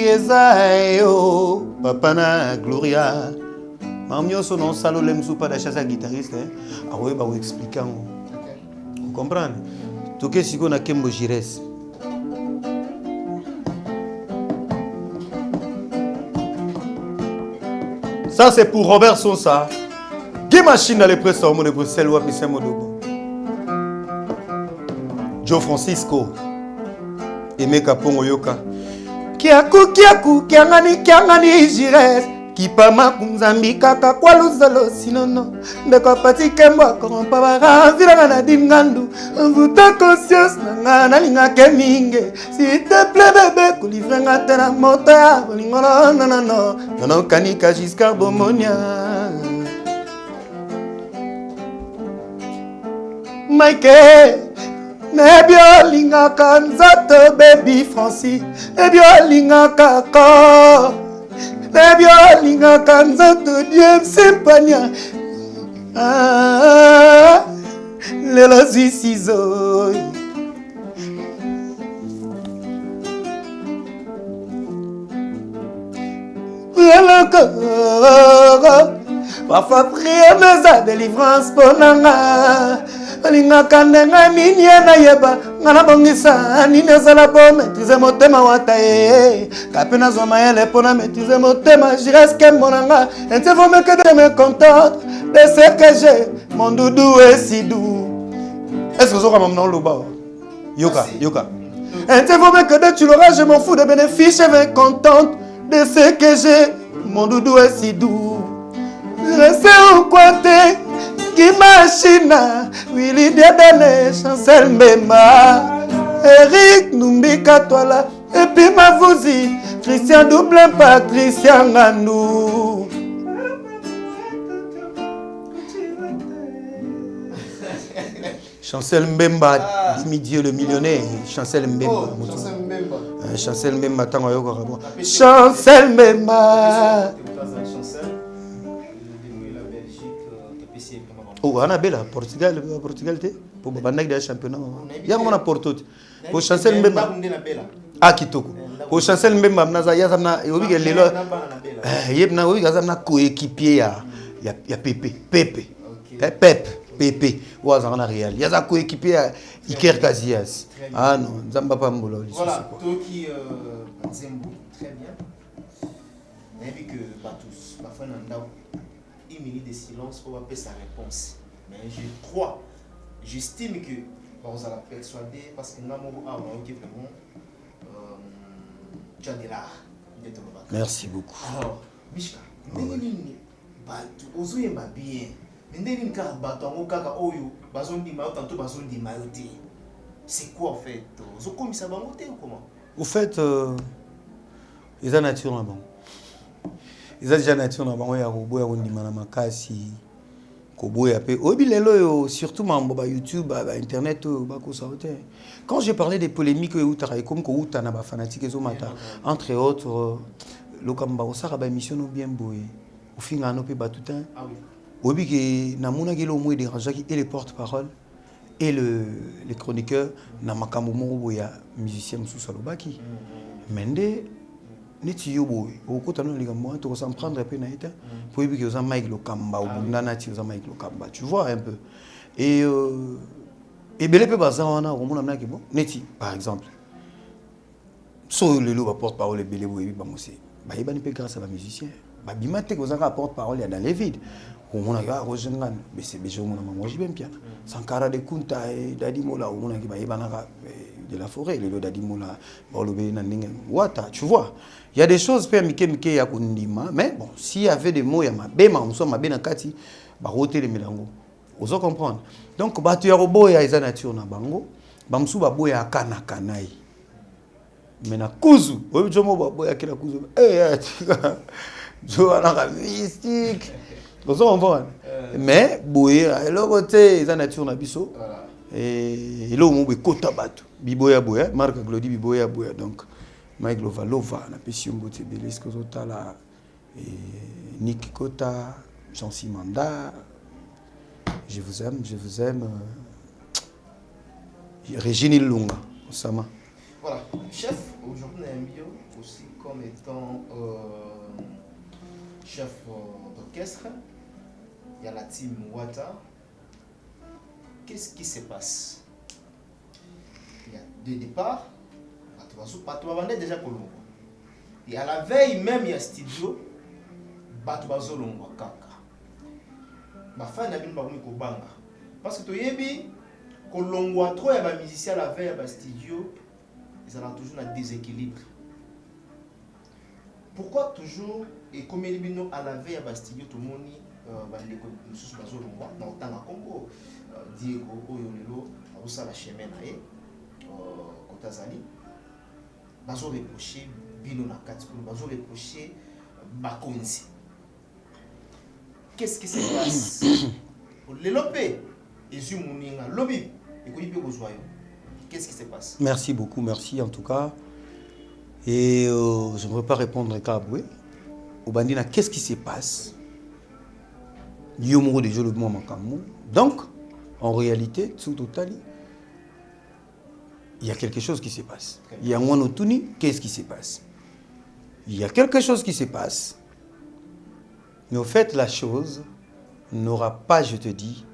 ezayo papa na Gloria. Mamio son non salo lemsu pas de chasse à guitariste ah oui bah vous expliquer vous comprenez. Toké siko na Kembo Jires. Ça c'est pour Robert Sonsa. Qui machine dans les presses au monde de Bruxelles ou à Pissé Modogo. Joe Francisco. Aimé Kapongo Yoka. Kiaku kiangani Jires. Kipama kumzambi kaka kwa luzalo sinono ndeko pati kembo korompa bara viranga na dingandu vuta conscience nanga na linga keminge s'il te plaît bébé kulivrenga tena moto ya bolingono non kanika Giscard Bomonia Mike nebio linga kanzato baby Francis nebio linga kako Nebio linga kanzato diem sempania lelo zisizo parfois prier mesa délivrance ponanga linga kandenga nini na yeba ngana bongisa nini azala po maîtriser motema wata kapena zoma ele pona maîtriser motema Jires Kembo nanga ente vous me que de me contente de ce que j'ai mon doudou est si doux est-ce que vous aurez mon nom loba yoka ente vous me que de tu l'auras je m'en fous de bénéfices je vais contente de ce que j'ai mon doudou est si doux je sais où quoi t'es Kimachina, Willy Diadane, Chancel Mbemba, Eric Numbika Toala, et puis Mavouzi, Christian Doublin, Patricia Nganou. Chancel Mbemba, Dieu le millionnaire, Chancel Mbemba. Chancel Mbemba, Chancel Mbemba. Oh, Annabella, Portugal te pour bandak de championnat. Ya ngona Porto. Pour Chancel Mbemba. Ah Kitoko. Pour Chancel Mbemba mnaza ya zamna obiga lelo. Yebna obiga zamna coéquipier ya Pepe. Pepe. Waza na Real. Ya za coéquipier ya Iker Casillas. Ah non, Nzamba Pambolo. Voilà, Toki Nzembo, très bien. On a vu que tous, parfois, une minute de silence pour appeler sa réponse. Mais j'estime que on va la persuader parce que nous avons vraiment tu as de l'art. Merci beaucoup. Alors, Bishka, ndeni batu ozoyemba bien. Ndeni kaka batu ngo kaka oyo bazondima tanto bazondima yote. C'est quoi en fait? Ozokomisa bango te ou comment? Au fait, ils ont nature là-bas. Ils ont déjà nature là-bas. Il y a robot, il y a ondima na makasi. Koboya pe. Obi lelo surtout mambo YouTube, internet ba ko sa hote. Quand j'ai parlé des polémiques où tu as comme ko tu na ba fanatique zo mata entre autres lokamba osaka ba émission no bien boy. Au finga no pe batutin. Ah oui. Obi ke na mona gelo mo dérangeaki et les porte-parole et les chroniqueurs na makambo mo boya musicien mususu alobaki. Mende neti yo boy okota no likambo to s'en prendre un peu na eta pour que que Mike Lokamba ou nana ti Mike Lokamba tu vois un peu et belé pe bazana on mona ki bon neti par exemple so le lo porte-parole belé boy ba mosé ba yeba ni pe grâce à ba musicien ba bimate ko zaka porte-parole dans les vides on mona ga rojengan mais c'est bejo mona moi j'ai bien piano Sankara de Kunta et Dadi Mola on mona ki ba yeba na de la forêt le lo Dadi Mola ba lobé na ndenge wata tu vois. Il y a des choses faire mike ya kundima mais bon s'il y avait des mots ya mabema on soit mabena kati ba roter les melango ozo comprendre donc ba tu ya robo ya eza nature na bango ba msu ba boya kana kanai mais na kuzu oyo jomo ba boya kila kuzu jo ana mystique ozo comprendre mais boya le côté eza nature na biso et lo mo be kota batu biboya boya marque Glody biboya boya donc Mike Lovalova, la Pession Botebelis, Kozotala, Nick Kota, Jean Simanda. Je vous aime. Régine Lunga, Osama. Voilà, chef, aujourd'hui on a mis aussi comme étant chef d'orchestre. Il y a la team Wata. Qu'est-ce qui se passe? Il y a deux départs. Bato babande déjà kolongwa. Et à la veille même il y a studio bato bazolongwa kaka. Ba fan na bino bakomi kobanga. Parce que toyebi kolongwa trop ya ba musicien à la veille ya ba studio, ils ont toujours un déséquilibre. Pourquoi toujours et comme les bino à la veille ya ba studio tout moni bandeko mususu bazolongwa na otanga Congo Diego oyo lelo abusala chemin na ye Kotazali. Bazo reprocher bino na kati bazo reprocher bakonzi. Qu'est-ce qui se passe? Le lopé ezu muninga lobi ekoyi pe kozwayo. Qu'est-ce qui se passe? Merci beaucoup, merci en tout cas. Et je ne veux pas répondre à Kaboué. Au bandina, qu'est-ce qui se passe? Yomo de jeu le moment makamou. Donc, en réalité, tout total. Il y a quelque chose qui se passe. Il y a un Otuni, qu'est-ce qui se passe? Il y a quelque chose qui se passe. Mais au fait, la chose n'aura pas, je te dis,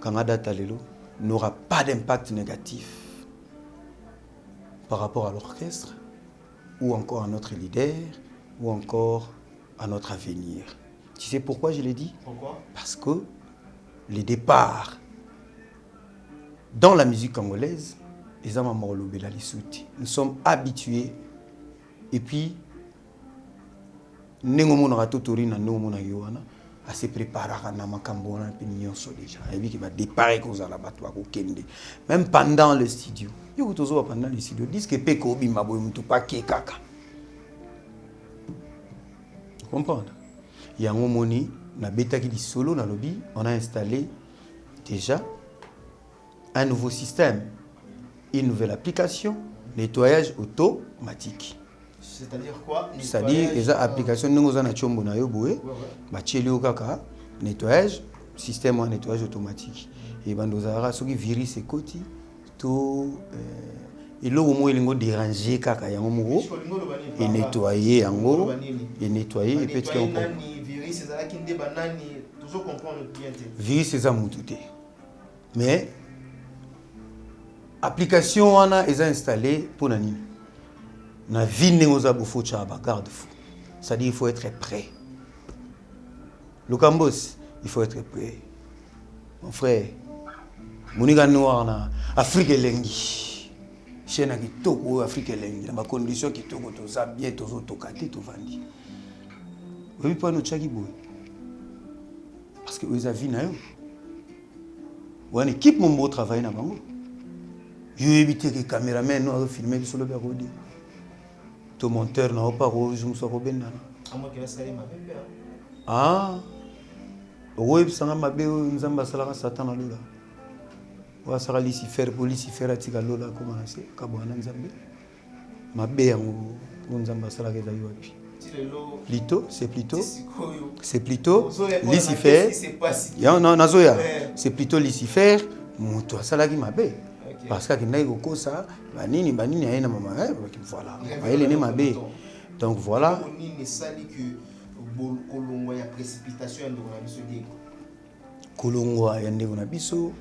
Kanada Talelo, n'aura pas d'impact négatif par rapport à l'orchestre, ou encore à notre leader, ou encore à notre avenir. Tu sais pourquoi je l'ai dit? Pourquoi? Parce que les départs dans la musique congolaise, nous sommes habitués et puis à se préparer à déjà. Même pendant le studio. Pendant le studio, disent que comprendre? Il y a un moment na bêta qui dit solo dans le lobby, on a installé déjà un nouveau système. Une nouvelle application, nettoyage automatique. C'est-à-dire quoi? C'est-à-dire que l'application nous a chombo na yo boé, ba cheli o kaka, nettoyage, système de nettoyage automatique. Et bandozara soki virus et koti to et lo mo elingo déranger kaka yango mo et nettoyer yango et nettoyer et peut-être qu'on virus ezala kinde banani toujours comprendre bien. Virus eza mutu te. Mais application wana est installée pour nani na vie aux abofo chaba garde-fou. C'est-à-dire il faut être prêt. Le Cambos, il faut être prêt. mon frère monika noir na Afrique elengi chaîne qui toko Afrique elengi na condition qui toko toza bien tozo tokate to vandi oui pas no chaki boy parce que ils a vu na yo one équipe mon beau travail na bango yo éviter que caméraman no filmer sur le berodi to monteur na pas rouge muso ko benana amo que ça ma bébé ah oui sanga mabe nzamba sala satan na lola wa sala Lucifer Lucifer atika lola comment c'est kabwana nzambe mabe yango nzamba sala ke zayo wapi plutôt c'est plutôt Lucifer non nazoya c'est plutôt Lucifer moto asala ki mabe parce que n'a ko ça banini ayena mama voilà ayele ne mabe donc voilà kolongwa ya précipitation ndona biso diego kolongwa ya ndona biso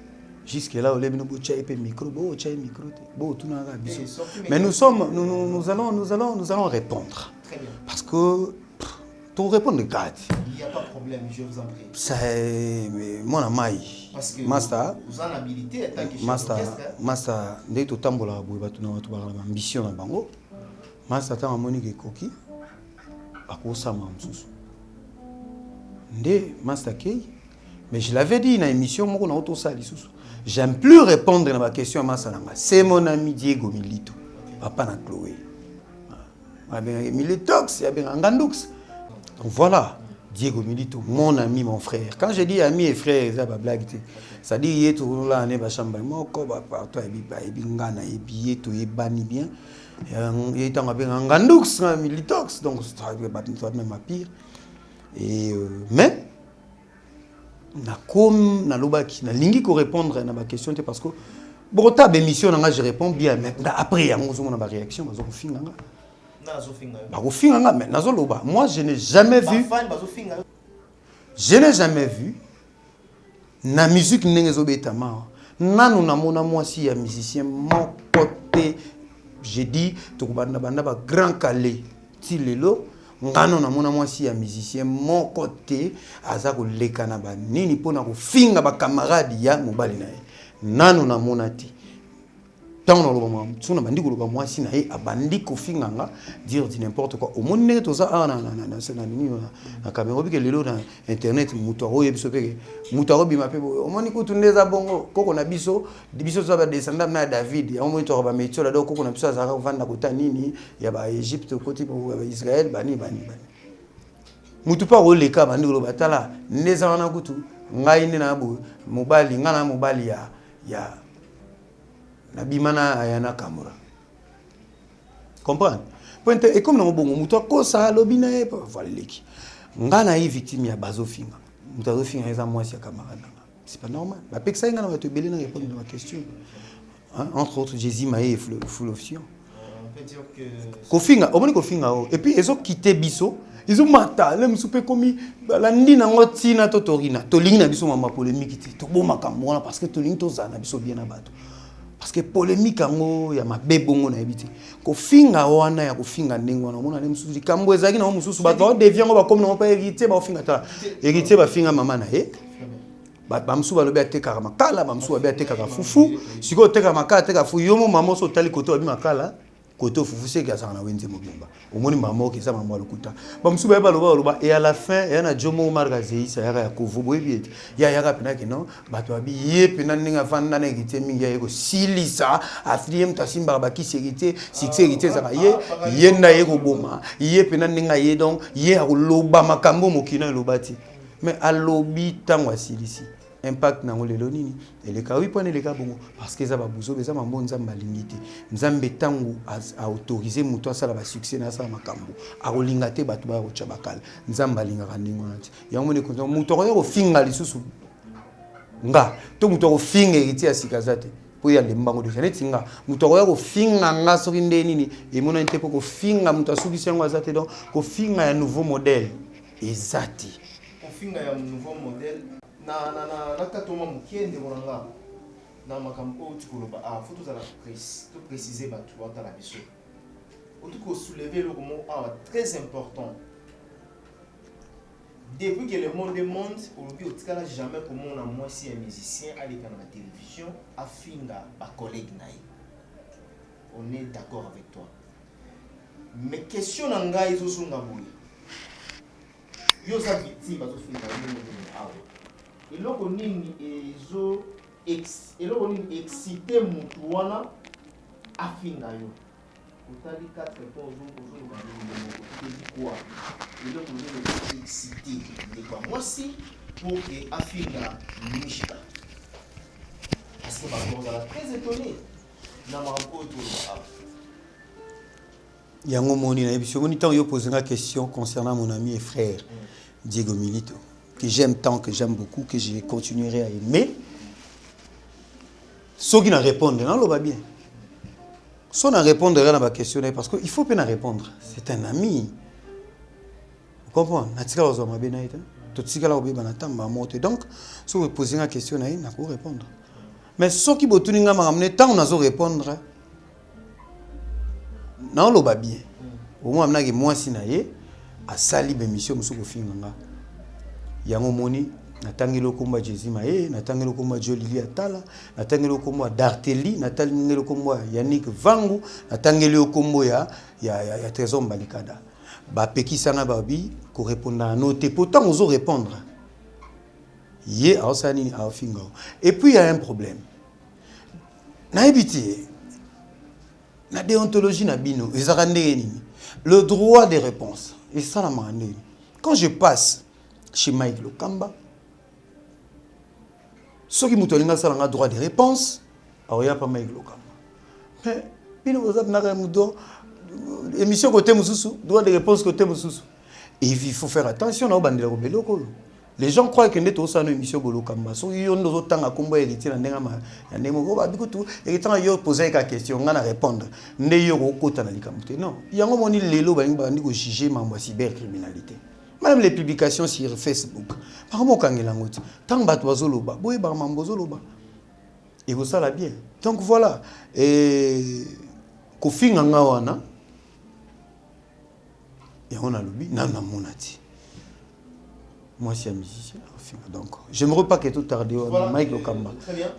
jusque là on lebi no bo chai pe micro bo chai micro bo tuna ga biso mais nous allons répondre très bien parce que tout répondre garde il y a pas de problème je vous en prie ça mais mon amai parce que master vous en habilité tant que master ndé to tambola bo ba tuna to ba ambition na bango master ta monique koki akosama msusu Ndé master kei mais je l'avais dit dans l'émission moko na auto sali susu j'aime plus répondre à ma question à Masalanga c'est mon ami Diego Milito papa na Chloé Militox ya ben Ngandux donc voilà Diego Milito mon ami mon frère quand je dis ami et frère ça ba blague ça dit yeto là ne ba chamba moko ba partout et bi ngana et bi to e bani bien et tant ben Ngandux Militox donc ça va même à pire et mais na comme na lobaki na lingi ko répondre na ma question parce que bon ta émission nga je réponds bien mais après yango zo na ba réaction bazo ko finga nga nazo finga ba ko finga nga mais nazo loba moi je n'ai jamais vu na musique ndenge zo betama nanu na mona mwasi ya musicien mon côté j'ai dit to banda ba grand calé ti lelo ngano na mona mwasi ya musicien mon côté aza ko lekana ba nini pona ko finga ba camarade ya mobali na ye nanu na mona ti tant na loba mwa tsuna bandi ko loba mwasi na ye abandi ko finga nga dire di n'importe quoi au monde to za na nini na caméra bi ke lelo na internet mutaro ye biso peke mutaro bi mape au monde ko tundeza bongo koko na biso za ba descendant na David ya mo to ba metio la do koko na biso za ka vanda kota nini ya ba Egypte côté ba Israël bani mutu pa oleka bandi ko batala ndeza na kutu ngai ni na bu mobali ngana mobali ya na bimana ayana kamura comprendre point et comme na bongo mutu ko sa lobina e pa valeki ngana yi victime ya bazofinga mutu azofinga eza mwasi ya camarade c'est pas normal ba peksa ngana ba to belé na répondre à ma question entre autres Jésus Maé et full option on peut dire que kofinga omoni kofinga o et puis ezo quitter biso ils ont maté le msupe komi la ndina ngoti na totorina to lingina biso mama polémique ti to boma kamona parce que to ling to zana biso bien na bato parce que polémique ngo ya mabebongo na ebiti ko finga wana ya ko finga ndingo na mona le msusu kambo ezaki na msusu bato devient ngo ba comme na pas héritier ba finga ta héritier ba finga mama na ye ba msusu ba lobi ateka makala ba msusu ba ateka ka fufu siko teka makala teka fu yomo mama so tali koto ba makala koto fufu c'est que ça na wenze mobimba omoni mama ke ça mama lokuta ba msusu ba loba et à la fin ya na jomo margazi ça ya kovo boyebi ya pena ke non bato abi ye pena ninga fanda na gite mingi ya ko silisa afriem tasimba ba ki sécurité sécurité ça ye na ye ko boma ye pena ninga ye donc ye loba makambo mokina lobati mais alobi tangwa silisi impact na ngolelo nini eleka oui pone eleka bongo parce que ça ba buzo beza mambo nzamba lingité nzambe tangu a autoriser muto asala ba succès na sa makambo a rolingate batu ba rocha bakala nzamba linga kaningo nati yango ne konto muto ko finga lisusu nga to muto ko finga iti asikazate po ya lembango de neti nga muto ko finga nga soki nde nini e mona nte ko finga muto asukisi yango azate donc ko finga ya nouveau modèle ezati ko finga ya nouveau modèle na katoma mukende bonanga na makambo tukoloba faut tout préciser ba tu dans la biso tout soulever le mot très important Depuis que le monde est monde, aujourd'hui, on n'a jamais comment on a moi si un musicien à l'écran de la télévision a fini à collègue naï. On est d'accord avec toi. Mais question n'anga ils sont ngaboué. Yo sa victime à souffrir dans le monde. Et là on est excité mutuana a fini yo. Vous avez 4 réponses au quoi? Et donc vous êtes excité. Moi aussi, pour que Afina Mishka. Parce que on est très étonné. Yango Moni, je pose une question concernant mon ami et frère Diego Milito, que j'aime tant, que j'aime beaucoup, que je continuerai à aimer. Ceux qui n'ont répondu, non, va bien. Si on a répondu à la question, parce qu'il faut bien répondre. C'est un ami. Vous comprenez? Donc, si vous posez une question, il faut répondre. Mais ceux qui ont ramené tant on a répondre, non, on va bien. Au moins, moi, si à sali l'émission, je suis Yango Moni, natangelo komba Jésus Maé, natangelo komba Jolili Atala, natangelo komba Darteli, natangelo komba Yannick Vangu, natangelo kombo ya Trésor Mbalikada. Ba peki sanga babi ko répondre à noter pourtant on oser répondre. Yé a osani a finga. Et puis il y a un problème. Na ebiti na déontologie na bino, le droit de réponse. Et ça la mande. Quand je passe chez Mike Lokamba, ceux qui m'ont ça le droit de réponse, alors il n'y a pas Mike Lokamba. Mais vous avez une émission côté Moussou, droit de réponse côté Moussou. Et il faut faire attention à les gens croient que nous avons une émission Lokamba. Si ils ont autant à combat héritier, ils ont posé une question, on a répondre. Non, il y a un juger ma cybercriminalité. Même les publications sur Facebook. Et vous savez bien. Donc voilà. Et Kofi Ngangawana. Et on a l'oublié. Nana Monati. Moi, je suis un musicien. Donc, je ne veux pas que tout tarde. Voilà, Mike Lokamba.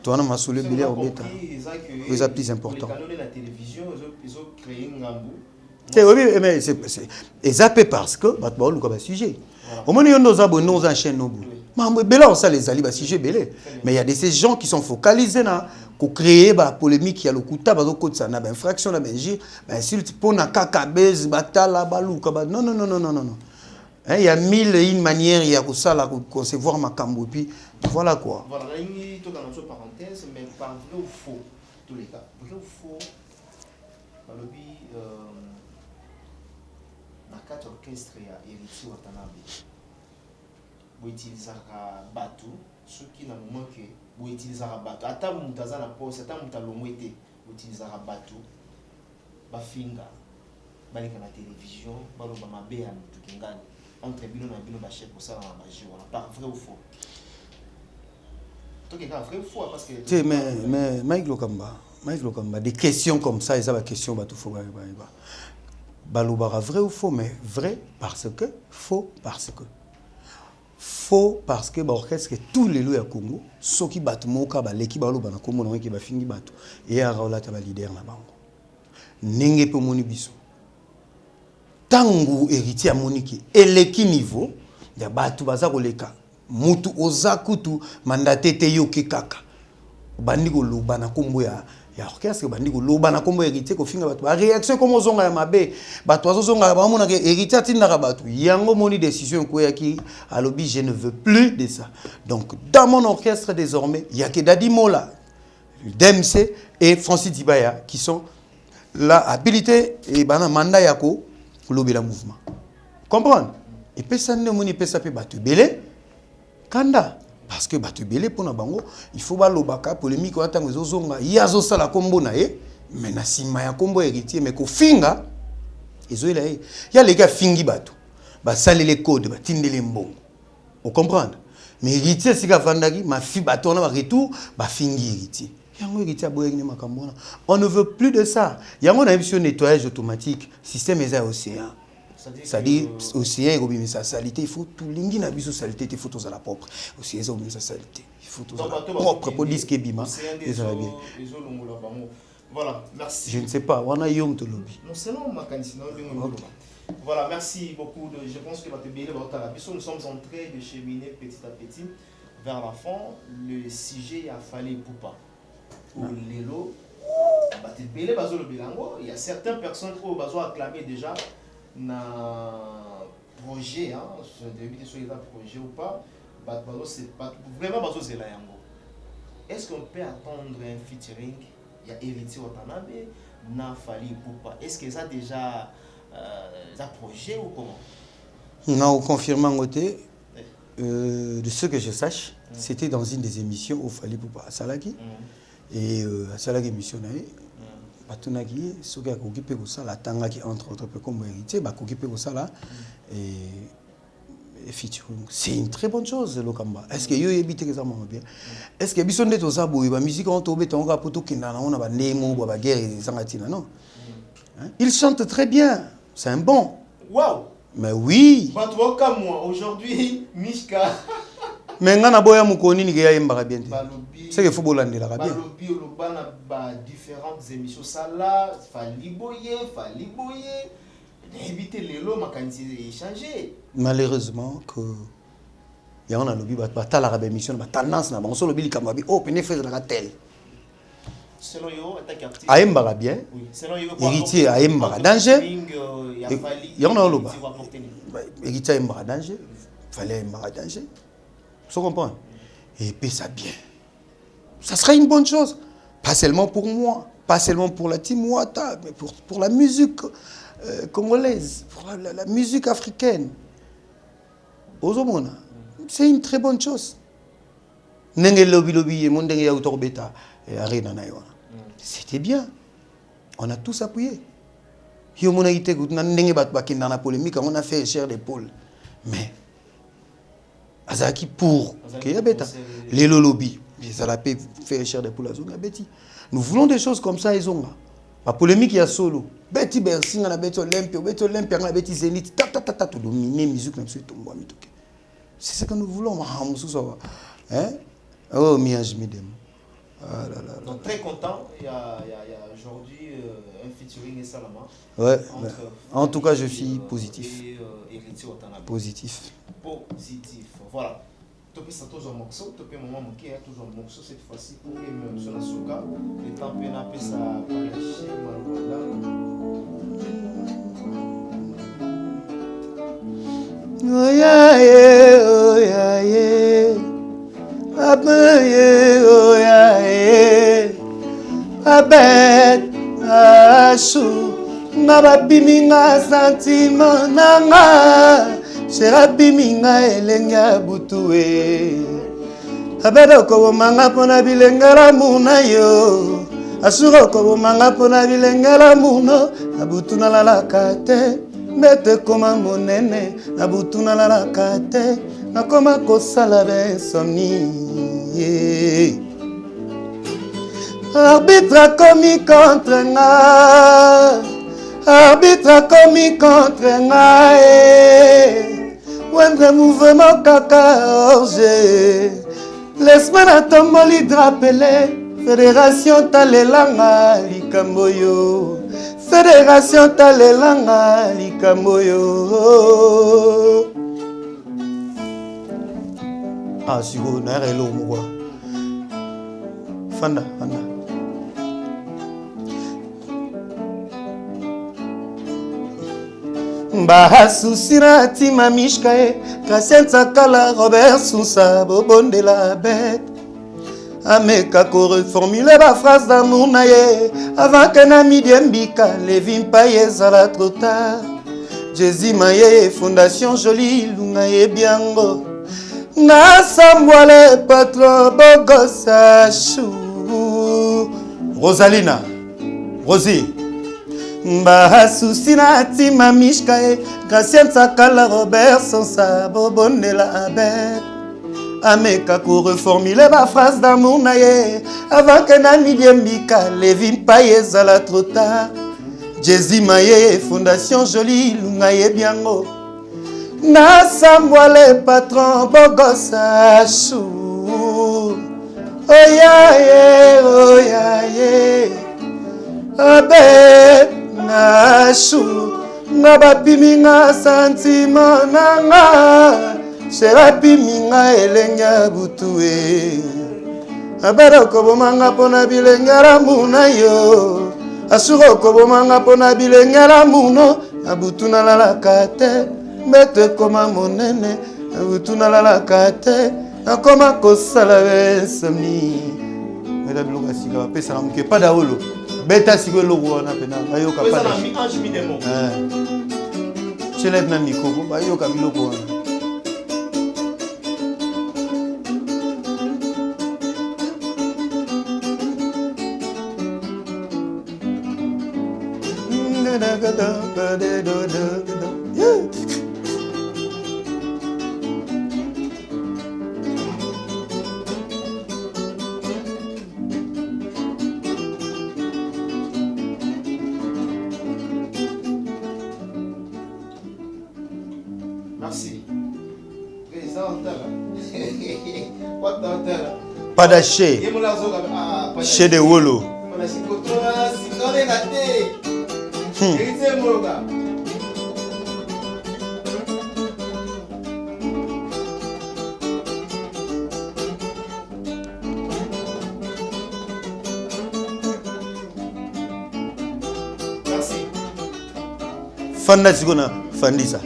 Tu as ma soule billet au bêta. Vous êtes plus important. La télévision, ils ont créé un ngambou. Oui, mais c'est zappé parce que bah tu as un sujet. Au moins, il y a nos abonnés, nos enchaînes, nos bouts. Mais là, on sait les alibis, sujet belé. Mais il y a ces gens qui sont focalisés là, pour créer la polémique, il y a le coup de tabac, ça n'a pas infraction, la Belgique. Mais si tu prends un cacabèze, batala, balou, non, non, non, non, non, non. Il y a mille et une manières, il y a pour ça, là, pour concevoir ma cambo. Puis voilà quoi. Voilà, là, il y a une parenthèse, mais par vrai ou faux, tous les cas. Vrai ou faux, dans le but, dans le cadre orchestre, il y a Héritier Watanabe. Vous utilisez un bateau, ce qui n'a moment que vous utilisez un bateau. Attends, vous avez un poste, attends, vous avez vous utilisez un bateau, vous finga, vous avez la télévision, vous avez un béan, tout le monde. Entre bino na bino ba chef pour ça la magie voilà pas vrai ou faux toi quelqu'un vrai ou faux parce que mais Mike Lokamba des questions comme ça ils ont des questions ba tout faux balobara vrai ou faux mais vrai parce que faux parce que ba orchestre tous les lois à Congo ceux qui battent moka ba l'équipe ba loba na Congo na qui ba fingi bato et ya raola ta ba leader na bango nenge pe moni biso tangu héritier moniki eleki niveau ya batu baza koleka mutu ozakutu mandate te yoke kaka bandi ko loba na kombo ya orchestre bandi ko loba na kombo héritier ko finga batu ba réaction comme ozonga ya mabe batu azozonga ba mona ke héritier tinda batu yango moni décision ko ya ki alobi je ne veux plus de ça donc dans mon orchestre désormais il y a que Dadi Mola DMC et Francis Dibaya qui sont là habilités et bana mandat yako lobby la mouvement. Comprendre? Et personne ne moni pesa pe batu belé kanda parce que batu belé pona bango il faut ba lobaka polémique wa tango zozonga yazo sala kombo na ye mais na sima ya kombo héritier mais ko finga ezoela ye ya les gars fingi batu ba sali les codes ba tindele mbongo. Vous comprendre? Mais héritier sika vandaki ma fi batu na ba retour ba fingi héritier. On ne veut plus de ça. Il y a un nettoyage automatique, système ESA océan. c'est-à-dire aussi mais sa salité il faut tout lingi na biso salité il faut tous à la propre aussi ils ont sa salité il faut tous à la propre pour dire ce que bima ça va bien. Voilà, merci. Je ne sais pas, on a yom to lobby. Non, c'est non, ma candidature. Voilà, merci beaucoup. Je pense que nous sommes en train de cheminer petit à petit vers la fin. Le sujet a fallu Poupa. Pour Lelo, il y a certaines personnes qui ont acclamé déjà un projet, je ne sais pas si c'est un projet ou pas, vraiment est-ce qu'on peut attendre un featuring? Il y a Héritier Watanabe, n'a fallu Poupa. Est-ce que ça a déjà un projet ou comment? Non, confirmant côté, de ce que je sache, c'était dans une des émissions où Fali Poupa à Salaki. Et à Salaki émission, Batunaki, ce qui a occupé pour ça, la tanga qui entre autres comme Héritier, bah occupé pour ça là. Et featuring, c'est une très bonne chose le Kamba. Est-ce que yo habite que ça m'a bien? Est-ce que bisonne de ça boy, ba musique on tobe ton ga poto kinda na on a ba nemo ba guerre sangatina non? Il chante très bien, c'est un bon. Waouh! Mais oui. Comme moi aujourd'hui, Mishka. Mais ngana boya mukoni ni ya yemba bien. C'est que faut bolande la bien. Balobi olobana ba différentes émissions ça là, fali boyer. Éviter les lots, ma quantité échanger. Malheureusement que il y a un lobby batal la émission ba tendance na ba on so lobby kamabi oh pene faire la tel. Selon yo attaque artiste. Aemba bien. Oui, selon yo Héritier aemba danger. Il y en a loba. Héritier aemba danger. Fallait aemba danger. Tu comprends? Et puis ça bien. Ça sera une bonne chose. Pas seulement pour moi, pas seulement pour la team Wata, mais pour la musique congolaise, pour la musique africaine. C'est une très bonne chose. C'était bien. On a tous appuyé. On a fait cher d'épaule. Mais, Azaki pour les lobby, ça a fait cher d'épaule. Nous voulons des choses comme ça, ils ont. La polémique, il y a solo. Betty Bersin, on a Betty Olympia, on a Betty Zénith, tout dominer la musique, c'est ce que nous voulons. Hein? Oh, miage, midem. Donc, très content. Il y a aujourd'hui un featuring et Salama. Ouais. En tout cas, je suis positif. Positif. Positif. Voilà. Topé ça toujours un morceau, topé moment manqué, toujours un morceau cette fois-ci pour les mêmes sur la souka. Le temps peut n'appeler ça par la chine, oh yeah yeah, oh yeah yeah, papa yeah, oh yeah yeah, abet ashu, mababiminga sentiment nanga. Sherabi minga elenga butuwe Abedo ko manga pona bilengala muna yo Asuro ko manga pona bilengala muno Abutuna la lakate Mete koma monene Abutuna la lakate Nakoma kosala bensomni Arbitre commis contre nga Arbitre commis contre nga Wendre mouvement kaka orge Laisse-moi na tomboli drapele Fédération talelanga likamboyo Fédération talelanga likamboyo Ah si vous n'avez pas l'eau Fanda Bahasussira tima mishkae Kasenza kala Robert Sousa Bobonde la bête Ameka ko reformuler ba phrase d'amour naye Avant que na midiembika Levin paye zala trop tard Jésus maye fondation jolie Lungaye biango Na sambwale patron Bogosa chou Rosalina Rosie Bahasussina tima mishkae Gracienza kala Robert Sansa Bobonde la bête Ameka ko reformuler ma phrase d'amour naye Avant que na midiembika Levin paye zala trop tard Jésus Maye, Fondation Jolie, Lungaye Biango. Nasambwale patron Bogosa chou. Oyaye, oyaye. Abe na chou. Nabapimi nga sentiment nanga. Sherapimi nga elenya butuwe. Abera kobomanga pona bilengera muna yo. Asuro kobomanga pona bilengera muno. Abutuna lalaka te. Mete koma monene. Abutuna lalaka te. Nakoma kosala besami. Meda biloka sika bapesa na muke pada olo. Beta siko logo wana pena. Bayoka pada. Pesa na mi ange mi démon. Chelep na mikoko. Bayoka biloko wana. Merci. Président Padaché. Chez de Wolo. Merci. Fanda Sigona, Fandisa.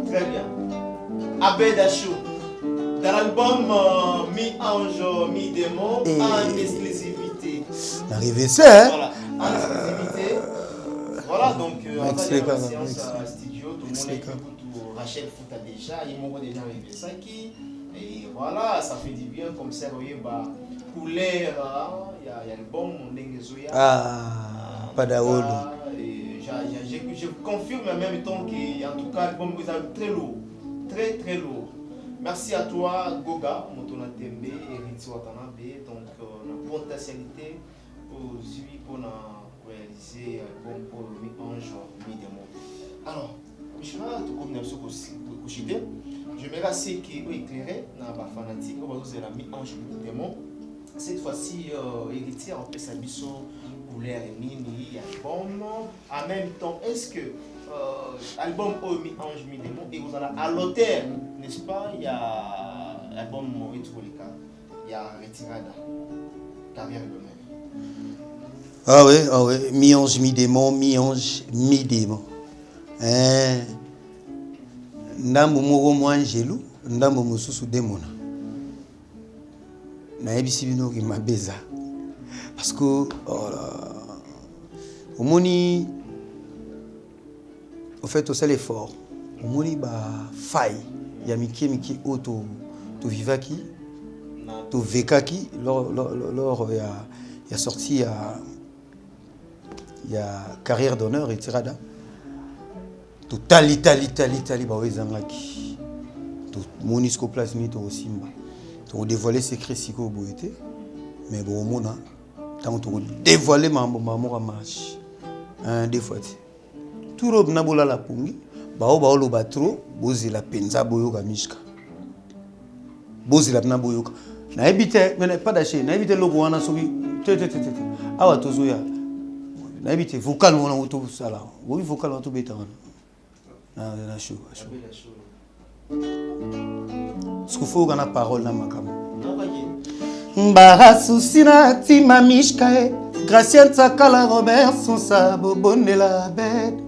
Très bien. Abbé Dachou. Dans l'album Mi-Ange, Mi-Démon, en exclusivité. L'arrivée, c'est, hein? Voilà, en exclusivité. Voilà, donc, avant la séance à studio, tout le monde écoute Rachel Fouta déjà, ils m'ont déjà arrivé ça qui. Et voilà, ça fait du bien comme ça, vous voyez, couleur, il y a le bon Ndengezoya. Ah, pas d'Aolo. Je confirme en même temps qu'en tout cas, l'album est très lourd. Très très lourd. Merci à toi, Goga, Motona Tembe et Ritsi Watanabe. Donc, la potentialité pour réaliser l'album pour Mi-Ange, Mi-Démon. Alors, je vais te j'aimerais assez qu'il soit éclairé dans la fanatique, on va dire la Mi-Ange, Mi-Démon. Cette fois-ci, héritier en fait sa mission couleur et mini album. En même temps, est-ce que album Mi-Ange, Mi-Démon et vous allez à l'auteur, n'est-ce pas? Il y a l'album Moïtolika, il y a Retirada, carrière de même. Ah oui, Mi-Ange, Mi-Démon, Mi-Ange, Mi-Démon. Ndambo moko mwanjelu, ndambo mususu demona. Na ebisi bino ki mabeza. Parce que au moni au fait au seul effort, au moni ba faille, ya miki auto to vivaki, to vekaki lors il y a sorti il y a carrière d'honneur et tirada. Totali ba wezangaki. To monisco place ni to simba. To dévoiler secret siko boité. Mais bon mona tant to dévoiler mambo mamora marche. Des fois. Tout rob na bola la pungi. Ba lo batro bozi la penza boyoka mishka. Bozi la na boyoka. Na ebite mais pas d'acheter. Na ebite logo wana soki tete. Awa tozoya. Na ebite vocal wana auto sala. Oui vocal auto beta wana. Na show. Ce qu'il faut qu'on a parole dans ma cam. Mbara souci na tima mishkae. Gracien Tsakala Robert son sabo bonne la bête.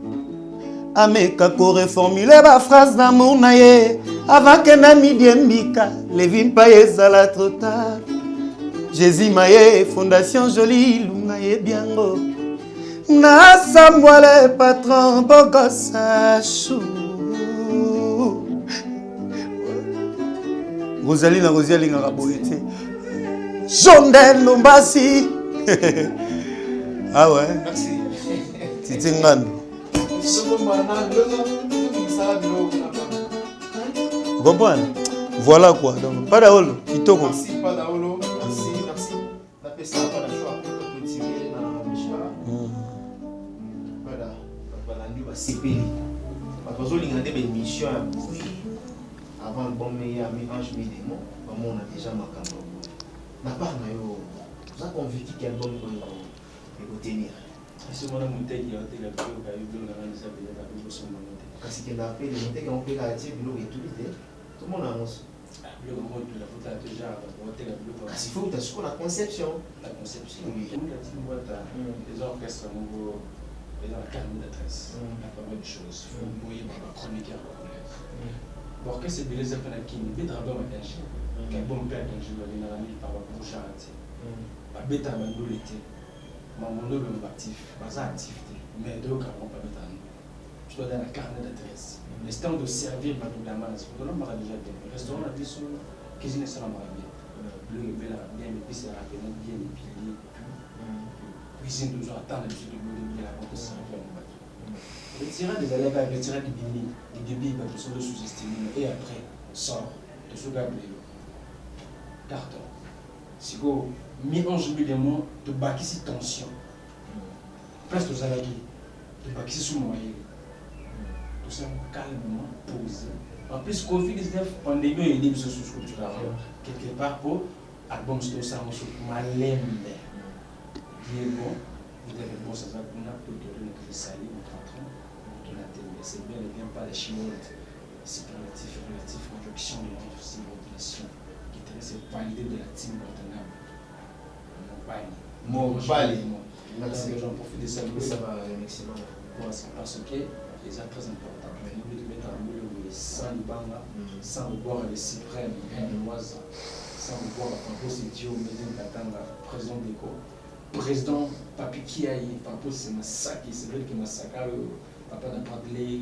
Ameka ko reformuler ba phrase d'amour naie. Avant que na midiembika, Levin paye zala trop tard. Jésus Maye, Fondation Jolie, Lungaye Biango. Na Samuel patron Bogosa chou. Rosalie ngaka boyete. Jondel Lombasi. Ah ouais. Merci. Titi Ngando. Vous comprenez? Voilà quoi. Donc, pas d'Aolo. Merci, pas d'Aolo. Merci. sepeli. Parce que les gens une mission avant le bon meilleur Ange Midemo, on a déjà ma campagne. Na part na yo, vous avez convaincu quel bon pour tenir. Si on a monté il y a des gens qui ont eu la réalisation de la révolution mondiale. Parce qu'il a appelé les montés qui ont fait la tête de l'eau et tout le monde annonce. Le mot de la photo a déjà monté la bleu. Parce qu'il faut que tu aies la conception. La conception. Oui. On a dit les orchestres nouveaux, les carnet d'adresse. Il y a pas mal de choses. Il faut envoyer dans la chronique à la relève. L'orchestre c'est des appels à qui ne peut pas avoir d'ingénieur. Quand bon père d'ingénieur, il a mis par rapport au charité. La bête à Mando l'été. Mon nom est actif, pas activité, mais deux carnets pas mettre. Je dois donner un carnet d'adresse. Les stands de servir ma damas, vous donnez ma déjà bien. Le restaurant a dit son cuisine ça m'a bien. Le bel a bien épice à rapidement bien épilé. Cuisine toujours attendre le de bien la compte servir mon bateau. Retirer des élèves, retirer des bini, des débits, ils sont de sous-estimés et après sort de ce gars carton. Si vous mi-11 millions de bâtir cette tension, presque aux alagis, de bâtir sous moyen, tout ça calmement posé. En plus, Covid-19, on est bien aidé sur ce quelque part pour album de ça, on se malem. Bien bon, vous avez bon, ça va qu'on a peu de donner que salir, on patron, on a télé, c'est bien et bien pas les chinois, c'est relatif, conjonction de la population qui est validé de la team partenaire. Mon bali. J'en profite de saluer ça va excellent. Parce que c'est très important. N'oubliez de mettre en moule sans le banga, sans le boire les cyprès, sans le boire Papo Sédio, Médine Katanga, président d'Éco, président Papi Kiaï, Papo c'est massacre, c'est vrai que massacre, Papa n'a pas de lait,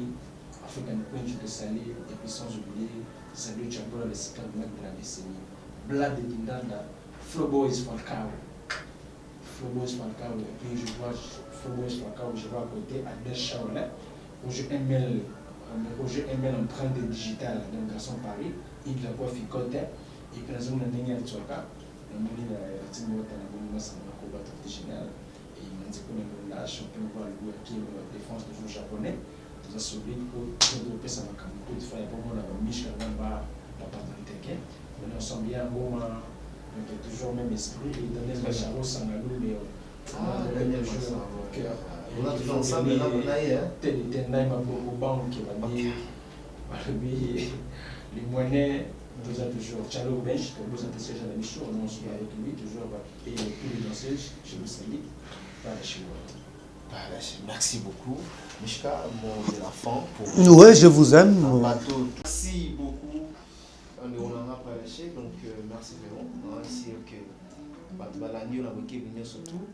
African Queen de Salé, et puis sans oublier, Salut Chabola, le cycle de la décennie. Blad de Dindanda, Floboys Falcao. Floboys Falcao, et puis je vois Floboys Falcao, je vois à côté Albert Chaola, Roger ML empreinte digitale d'un garçon Paris, il la voit ficote, et puis la zone de Nénia Tsoka, la mouline à Timothy, la mouline à combat original, et il m'a dit qu'on est là, champion pour le qui est la défense du jeu japonais, nous avons sauvé pour développer sa macam, pour faire pour moi la Michel Gamba, la paternité, mais on sent bien bon. Donc il y a toujours le même esprit, et Daniel Macharo Sangalou, mais Daniel Macharo, on a toujours ensemble, on a eu tel m'a beaucoup banque qui va dire les moyens, vous avez toujours Chalo Bench, que vous avez déjà la mission, on se voit avec lui, toujours, et tous les danseuses, je vous salue, par la chez vous. Merci beaucoup, Mishka, mot de la fin. Ouais, je vous aime. Merci beaucoup. On a parlé, donc merci vraiment. Ainsi que Balani, on a vécu venir surtout.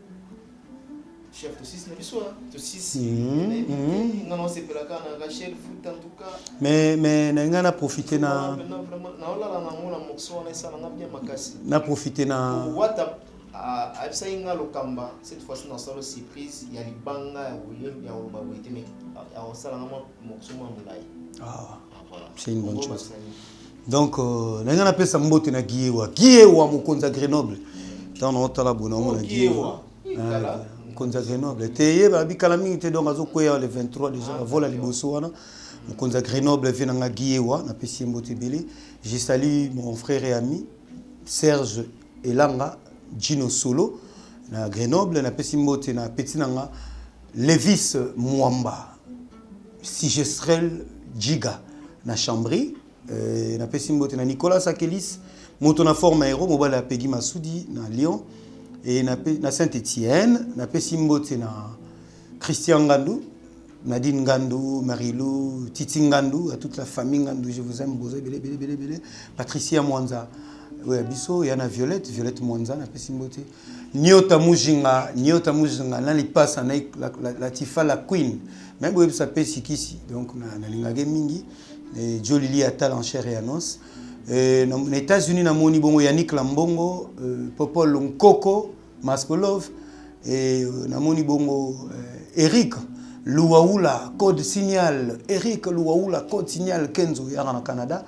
Chef de 6, de 6. Non, c'est pas la canne, Rachel, foot en tout cas. Mais on a profité na. Na profité na. WhatsApp a saïnga lokamba cette fois-ci dans sa surprise, il y a les banga, il y a le mais on s'en a ah, c'est une bonne chose. Donc, on a appelé ça Mbote na Guiewa. Guiewa, Mokonza Grenoble. Dans notre talabou, on a Guiewa. Mokonza Grenoble. Teye, Babi Kalami, te donc Azokoya le 23 déjà, voilà les Bossouana. Mokonza Grenoble vient à Guiewa, na Pessi Mbote Belé. Je salue mon frère et ami, Serge Elanga, Gino Solo, na Grenoble, na Pessi Mbote, na Petinanga, Lévis Mwamba, Sigestrel Giga, na Chambry. Na Pessimbote na Nicolas Sakelis moto na forme aéro mobile à Peggy Massoudi na Lyon et na Saint-Étienne na Pessimbote na Christian Ngandou, Nadine Ngandou, Marilou, Titi Ngandou, à toute la famille Ngandou, je vous aime, Bozé, Bélé, Patricia Mwanza, ouais, Bisso, Yana Violette Mwanza na Pessimbote, Nyota Mujinga, là il passe la Tifa la Queen, même si ça peut sikisi, donc na lingage mingi. Et Jolili Atal en chair et en os. Aux États-Unis, na moni bongo Yannick Lambongo, Popol Nkoko, Maspolov, et na moni bongo Eric Louaoula, code signal, Eric Louaoula, code signal Kenzo yara na Canada,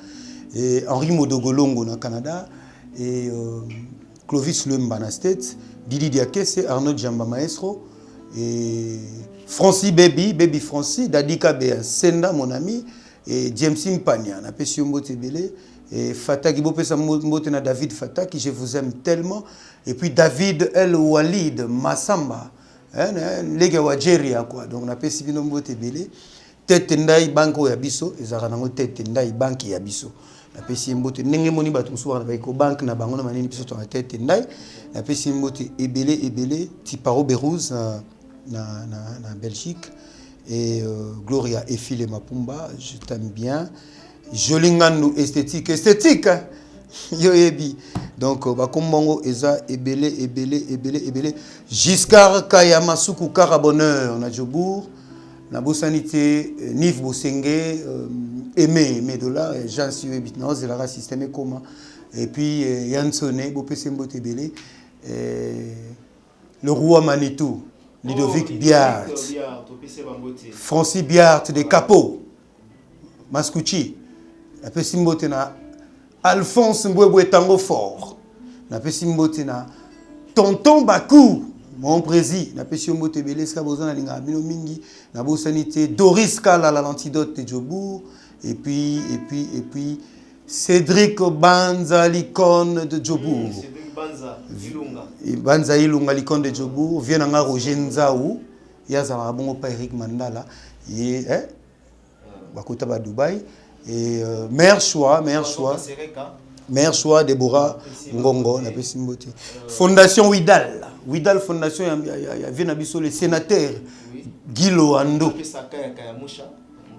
et Henri Modogolongo na Canada, et Clovis Lemba na States, Didi Diakese, Arnaud Jamba Maestro, et Francis Baby Francis, Dadika Béa, Senda, mon ami, et James Impania, n'a pas su mbote belé, et Fata qui bopé sa mbote na David Fata, qui je vous aime tellement, et puis David El Walid Massamba, les gars Wajeria quoi, donc on a pas si bien mbote belé, tête ndai banko yabiso, et zaranango tête ndai banki yabiso. Na pesi mbote nenge moni bato musu wana baiko bank na bango na manini biso to tête ndai, na pesi mbote ebele ti paro Berouz na Belgique et Gloria Efile Mapumba, je t'aime bien. Jolingano esthétique yo ebi. Donc ba kombongo eza ebele Giscard Kayama Suku Karabonheur na Djobour na Bosanité Niv Bosenge Aimé Dola Jean Siwe Bitna Zelara système comment et puis Yansone Bopesembo Tebele le roi Manitou Ludovic Biart, Francis Biart de Capo, Mascucci, la Pessimbote na Alphonse Mbwebwe Tango Fort, la Pessimbote na Tonton Bakou, mon président, la Pessimbote Beleska Bozana Linga Bino Mingi, la Bosanité Doris Kala l'antidote de Djobour, et puis Cédric Banza l'icône de Djobour. Banza Ilunga l'icône de Djobour, vient en Roger Nzaou, Yazara Bongo pa Eric Mandala, et Bakota ba Dubaï, et mère choix, Déborah Ngongo, la Pessimbote. Fondation Widal Fondation, vient abisso le sénateur Guilo Ando.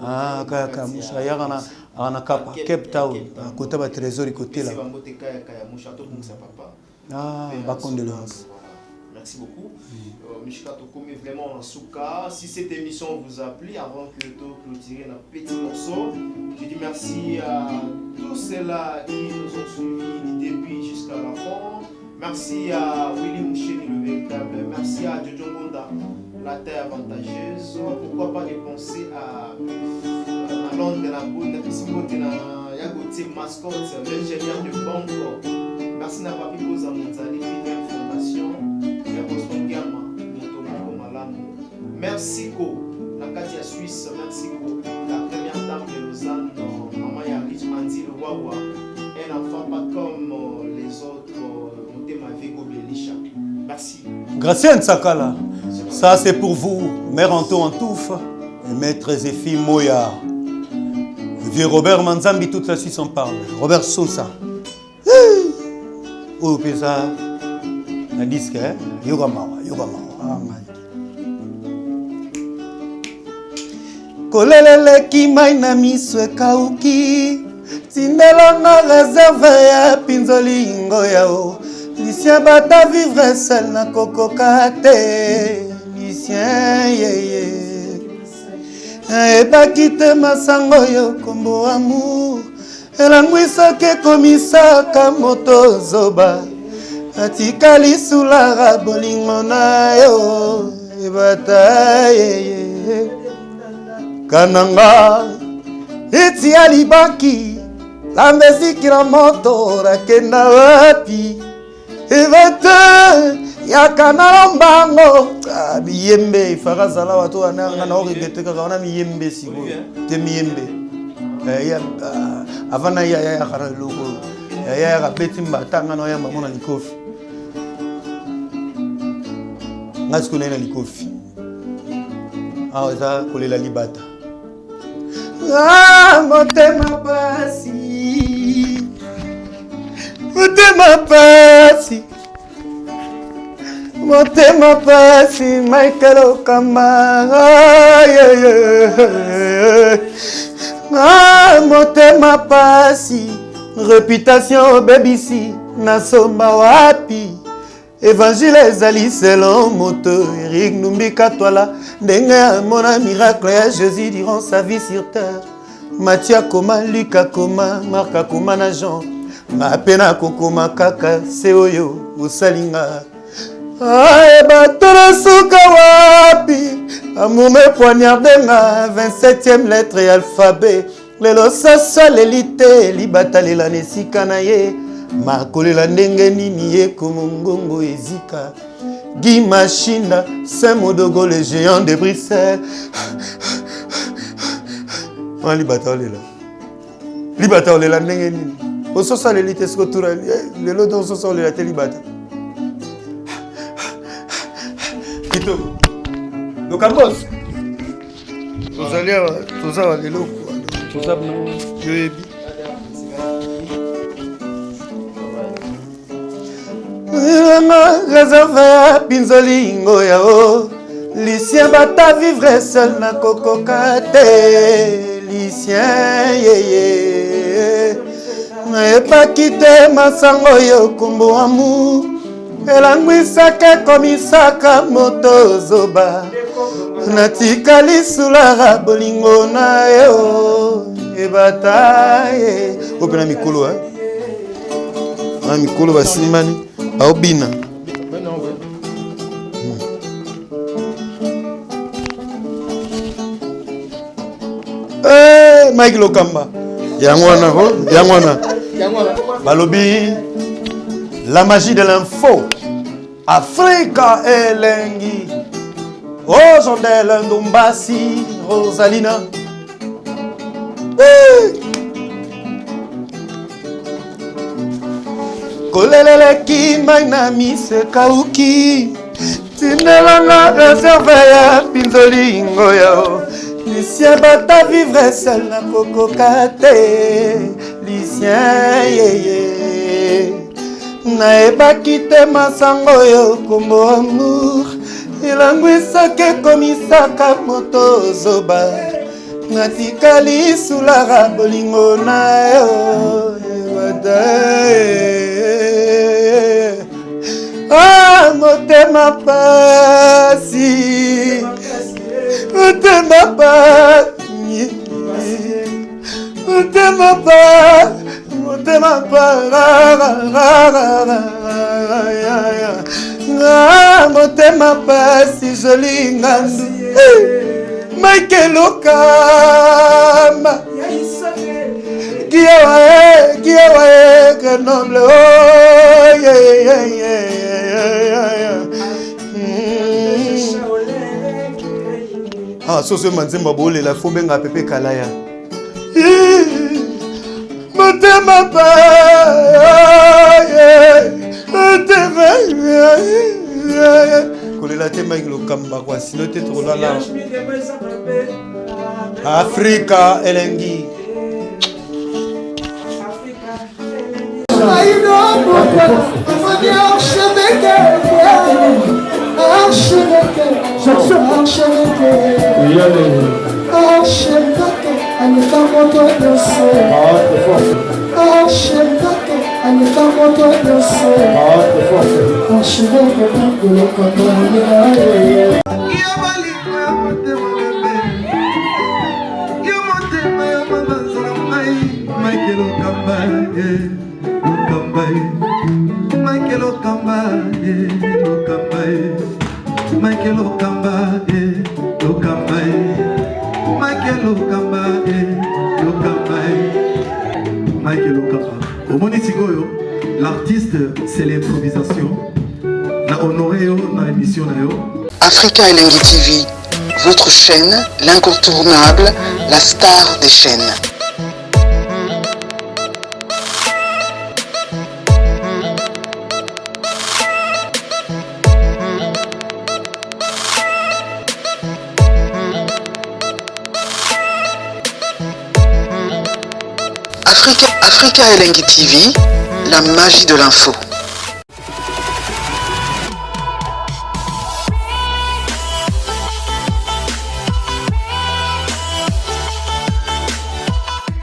Ah, Kaya Musha, Yarana, Anakapa, Cape Town, Kota ba Trésor côté là. Ah, ma condoléance. Merci beaucoup. Mishka Tokomi, vraiment en souka. Si cette émission vous a plu, avant que de clôturer un petit morceau, je dis merci à tous ceux-là qui nous ont suivis du début jusqu'à la fin. Merci à Willy Moucheni, le véritable. Merci à Jojo Gonda, la terre avantageuse. Pourquoi pas penser à Londres de la Boule, à Pissimote, à Yagoté, mascotte, l'ingénieur de banque. Merci à Papi Boza Monzali, Pidem Fondation, merci Ko, la Katia Suisse, merci Ko, la première dame de Lausanne, Maman Yarich Mandi le Wawa, un enfant pas comme les autres, Montema Vego Belisha. Merci. Gracien Sakala, ça c'est pour vous, Mère Anto Antouf et Maître Zéphie Moya. Le vieux Robert Manzambi, toute la Suisse en parle. Robert Sosa. Oh, Pesa, un disque, Yoga Mawa. Ah, Kolelele ki maina miso kauki Tindelonga réserve ya pinzoli ingo yao Lucien bata vivre seul na kokokate Lucien Eba kite masango yo kombo amour Elangwisa ke komisaka moto zoba Atikali sulara bolingo na yo Ebata Kananga eti alibaki la meziki na moto rakenda wapi evate yakana mbango miyembe farazala watu ananga na origete kaka wana miyembe siko te miyembe avana ya karaloko ya kabeti mbatanga no yamba mona likofi ngasiko na likofi eza kolela libata motema pasi Michael Okamba motema pasi réputation BBC nasomba wapi Évangile ezali selon moto Eric Numbika Twala ndenge mona miracle ya Jésus durant sa vie sur terre Mathia Koma, Lucas Koma, Marc Koma na Jean Mapena kokoma kaka seoyo usalinga batona suka wapi amour me poignardenga 27e lettre et alphabet lelo sasa lelite libatalela nesika na ye makolela ndenge nini ye komongongo ezika Guy Machinda, Saint-Modogo, le géant de Bruxelles. On libata olela. Libata olela ndenge nini. Ososa lelite skotura lelo don sosa olela te libata. Kito. Lokambos. Tozalia toza lelo ko. Toza na yebi. Réservé Pinzoli Ngoyao. Lucien bata vivre seul na kokokate. Lucien yeye. Na pas quitter masango yo kumbu amu. Elangwisaka komisaka moto zoba. Natikali sulara bolingo na yo. Ebata ye. Opena mikolo hein. Mikolo basimani. Aobina. Mike Lokamba. Yangwana. Balobi. La magie de l'info. Africa Elengi. Ojondel Ndombasi. Rosalina. Kolelele ki maina mise kauki. Tinelanga réservé ya Pinzoli Ngoyao. Lucien bata vivre seul na kokokate. Lucien yeye. Naebaki te masango yo kombo amour. Elangwisaka komisaka moto zoba. Natikali sulara bolingo na yo. Ah, motema pasi. Motema pasi. Motema pasi. Motema pasi. Motema pasi. Joli ngandu. Michael Okamba. Kiawae, Grenoble, oh, yeah. Ah, so ce manzemba bole la faut benga pepe kalaya. Motema pa, motema, kolela tema ngilo kamba kwa sino te trola la. Africa Elengi. Michael Okamba, Michael Okamba, Michael Okamba, Michael Okamba. Au Monitigoyo, l'artiste, c'est l'improvisation. La honoré dans l'émission. Africa Elengi TV, votre chaîne, l'incontournable, la star des chaînes. Africa Elengi TV, la magie de l'info.